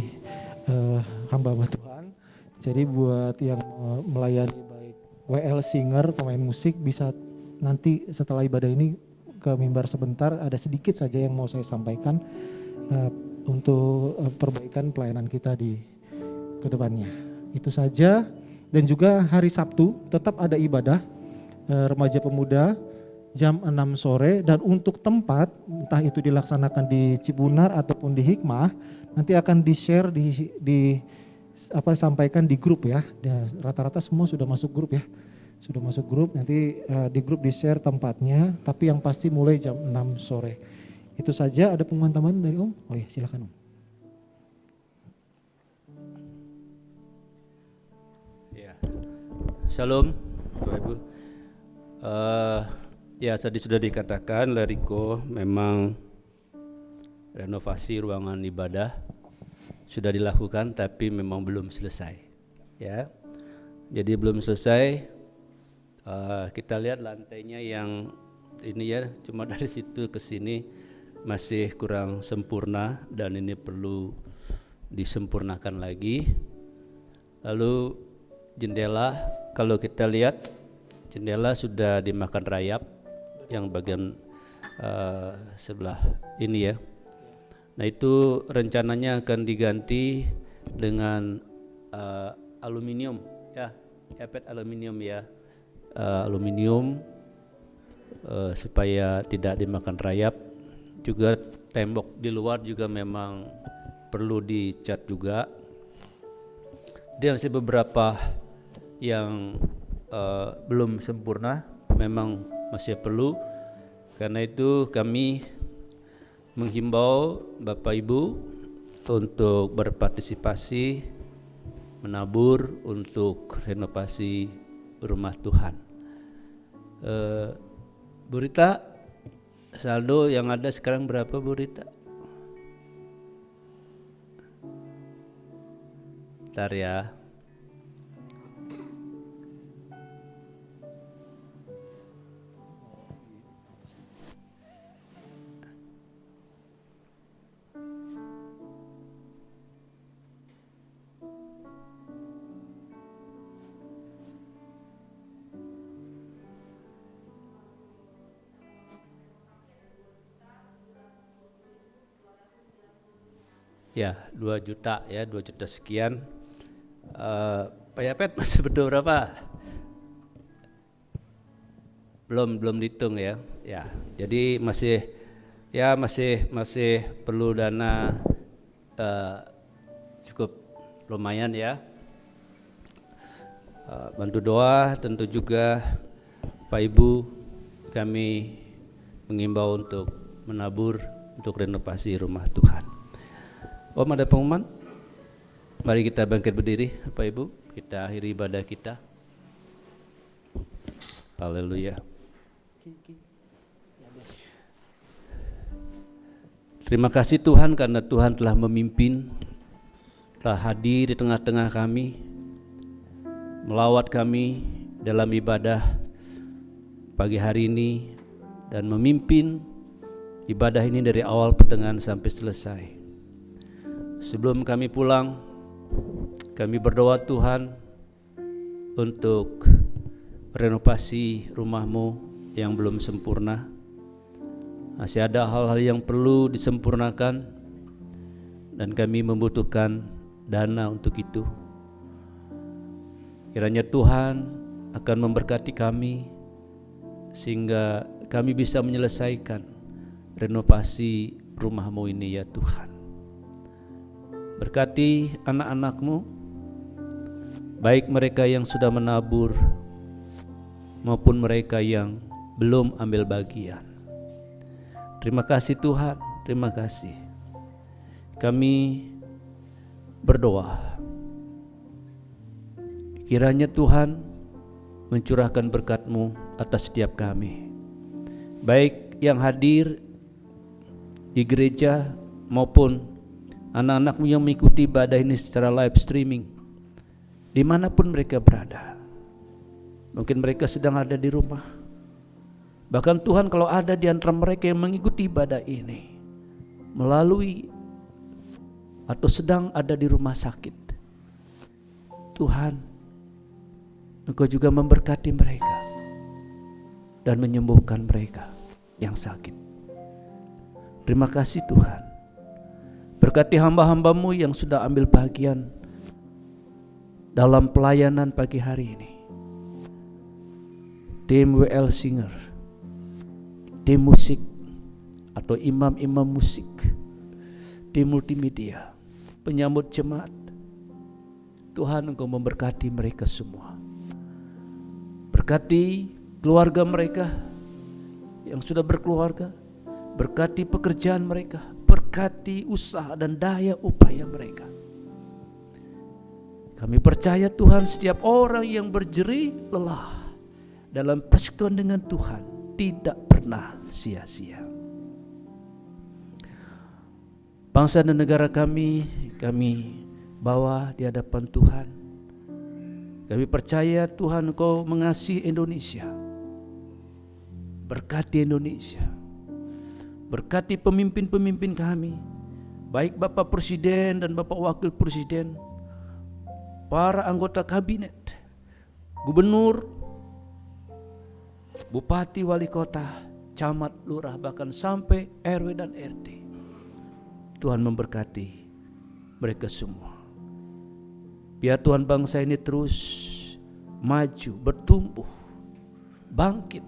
hamba Tuhan. Jadi buat yang melayani baik WL Singer, pemain musik, bisa nanti setelah ibadah ini ke mimbar sebentar. Ada sedikit saja yang mau saya sampaikan untuk perbaikan pelayanan kita di kedepannya. Itu saja. Dan juga hari Sabtu tetap ada ibadah remaja pemuda jam 6 sore, dan untuk tempat entah itu dilaksanakan di Cibunar ataupun di Hikmah nanti akan di-share sampaikan di grup ya. Rata-rata semua sudah masuk grup ya. Sudah masuk grup, nanti di grup di-share tempatnya, tapi yang pasti mulai jam 6 sore. Itu saja. Ada pengumuman tambahan dari Om? Oh ya, silakan Om. Shalom Bapak Ibu. Ya tadi sudah dikatakan Leriko, memang renovasi ruangan ibadah sudah dilakukan tapi memang belum selesai ya. Jadi belum selesai. Kita lihat lantainya yang ini ya, cuma dari situ ke sini masih kurang sempurna dan ini perlu disempurnakan lagi. Lalu jendela, kalau kita lihat jendela sudah dimakan rayap yang bagian sebelah ini ya. Nah itu rencananya akan diganti dengan aluminium ya, epet aluminium ya, aluminium supaya tidak dimakan rayap. Juga tembok di luar juga memang perlu dicat juga. Dan masih beberapa yang belum sempurna, memang masih perlu. Karena itu kami menghimbau Bapak Ibu untuk berpartisipasi menabur untuk renovasi rumah Tuhan. Bu Rita, saldo yang ada sekarang berapa Bu Rita? Bentar ya. Ya, 2 juta ya, 2 juta sekian. Pak Yapet masih berdoa berapa? Belum dihitung ya. Ya, jadi masih perlu dana cukup lumayan ya. Bantu doa, tentu juga Pak Ibu kami mengimbau untuk menabur untuk renovasi rumah Tuhan. Om, ada pengumuman? Mari kita bangkit berdiri Bapak Ibu, kita akhiri ibadah kita. Haleluya. Terima kasih Tuhan karena Tuhan telah memimpin, telah hadir di tengah-tengah kami, melawat kami dalam ibadah pagi hari ini dan memimpin ibadah ini dari awal pertengahan sampai selesai. Sebelum kami pulang, kami berdoa Tuhan untuk renovasi rumah-Mu yang belum sempurna. Masih ada hal-hal yang perlu disempurnakan dan kami membutuhkan dana untuk itu. Kiranya Tuhan akan memberkati kami sehingga kami bisa menyelesaikan renovasi rumah-Mu ini ya Tuhan. Berkati anak-anak-Mu, baik mereka yang sudah menabur maupun mereka yang belum ambil bagian. Terima kasih Tuhan, terima kasih. Kami berdoa, kiranya Tuhan mencurahkan berkat-Mu atas setiap kami, baik yang hadir di gereja maupun anak-anak-Mu yang mengikuti ibadah ini secara live streaming, dimanapun mereka berada. Mungkin mereka sedang ada di rumah, bahkan Tuhan kalau ada di antara mereka yang mengikuti ibadah ini melalui atau sedang ada di rumah sakit, Tuhan, Engkau juga memberkati mereka dan menyembuhkan mereka yang sakit. Terima kasih Tuhan. Berkati hamba-hamba-Mu yang sudah ambil bagian dalam pelayanan pagi hari ini. Tim WL Singer, tim musik atau imam-imam musik, tim multimedia, penyambut jemaat. Tuhan, Engkau memberkati mereka semua. Berkati keluarga mereka yang sudah berkeluarga, berkati pekerjaan mereka, berkati usaha dan daya upaya mereka. Kami percaya Tuhan, setiap orang yang berjerih lelah dalam persekutuan dengan Tuhan tidak pernah sia-sia. Bangsa dan negara kami bawa di hadapan Tuhan. Kami percaya Tuhan, Engkau mengasihi Indonesia. Berkati Indonesia. Berkati pemimpin-pemimpin kami, baik Bapak Presiden dan Bapak Wakil Presiden, para anggota kabinet, gubernur, bupati, wali kota, camat, lurah, bahkan sampai RW dan RT. Tuhan memberkati mereka semua. Biar Tuhan bangsa ini terus maju, bertumbuh, bangkit,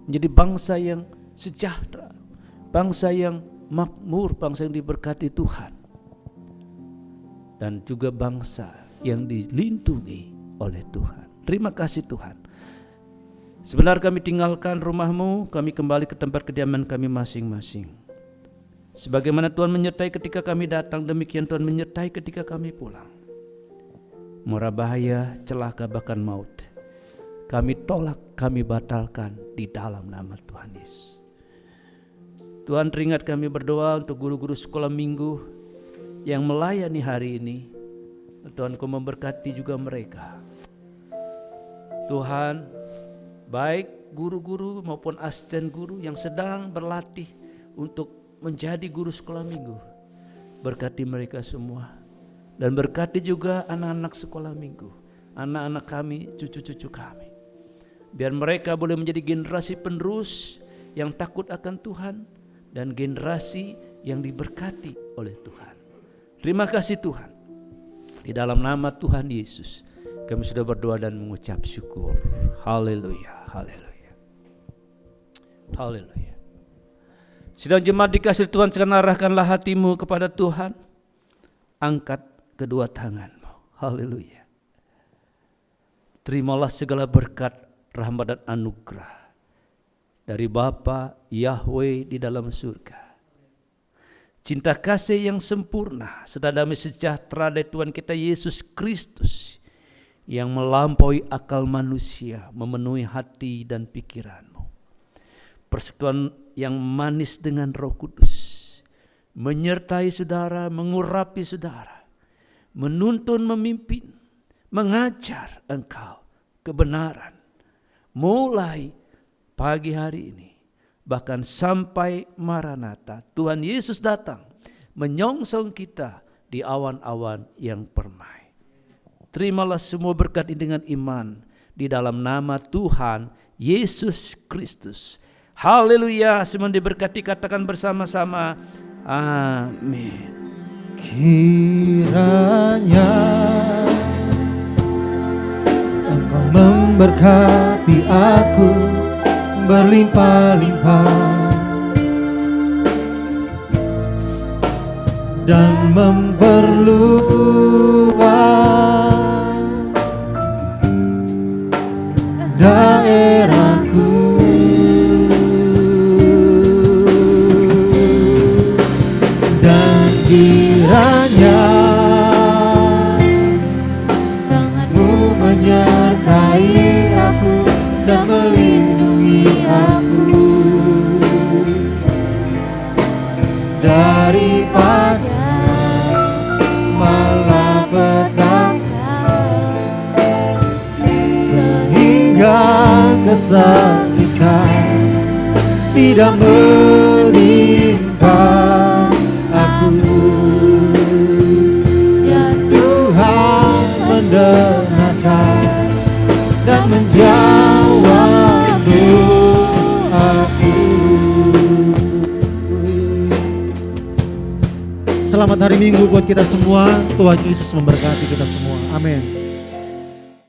menjadi bangsa yang sejahtera, bangsa yang makmur, bangsa yang diberkati Tuhan, dan juga bangsa yang dilindungi oleh Tuhan. Terima kasih Tuhan. Sebentar kami tinggalkan rumah-Mu, kami kembali ke tempat kediaman kami masing-masing. Sebagaimana Tuhan menyertai ketika kami datang, demikian Tuhan menyertai ketika kami pulang. Mara bahaya, celaka, bahkan maut, kami tolak, kami batalkan di dalam nama Tuhan Yesus. Tuhan, teringat kami berdoa untuk guru-guru sekolah minggu yang melayani hari ini. Tuhan, Kau memberkati juga mereka. Tuhan, baik guru-guru maupun asisten guru yang sedang berlatih untuk menjadi guru sekolah minggu, berkati mereka semua. Dan berkati juga anak-anak sekolah minggu, anak-anak kami, cucu-cucu kami. Biar mereka boleh menjadi generasi penerus yang takut akan Tuhan dan generasi yang diberkati oleh Tuhan. Terima kasih Tuhan. Di dalam nama Tuhan Yesus kami sudah berdoa dan mengucap syukur. Haleluya, haleluya, haleluya. Sidang jemaat dikasih Tuhan, sekarang arahkanlah hatimu kepada Tuhan. Angkat kedua tanganmu. Haleluya. Terimalah segala berkat, rahmat dan anugerah dari Bapa Yahweh di dalam surga. Cinta kasih yang sempurna serta damai sejahtera dari Tuhan kita Yesus Kristus yang melampaui akal manusia memenuhi hati dan pikiranmu. Persekutuan yang manis dengan Roh Kudus menyertai saudara, mengurapi saudara, menuntun, memimpin, mengajar engkau kebenaran mulai pagi hari ini bahkan sampai Maranatha. Tuhan Yesus datang menyongsong kita di awan-awan yang permai. Terimalah semua berkat ini dengan iman di dalam nama Tuhan Yesus Kristus. Haleluya. Semua diberkati, katakan bersama-sama amin. Kiranya memberkati aku berlimpah-limpah dan memperluas daerahku. Dan kiranya tangan-Mu menyertai aku dan melindungi aku daripada malapetaka, sehingga kesakitan tidak menimpa aku. Dan Tuhan mendengarkan dan menjawab doaku. Selamat hari Minggu buat kita semua. Tuhan Yesus memberkati kita semua. Amin.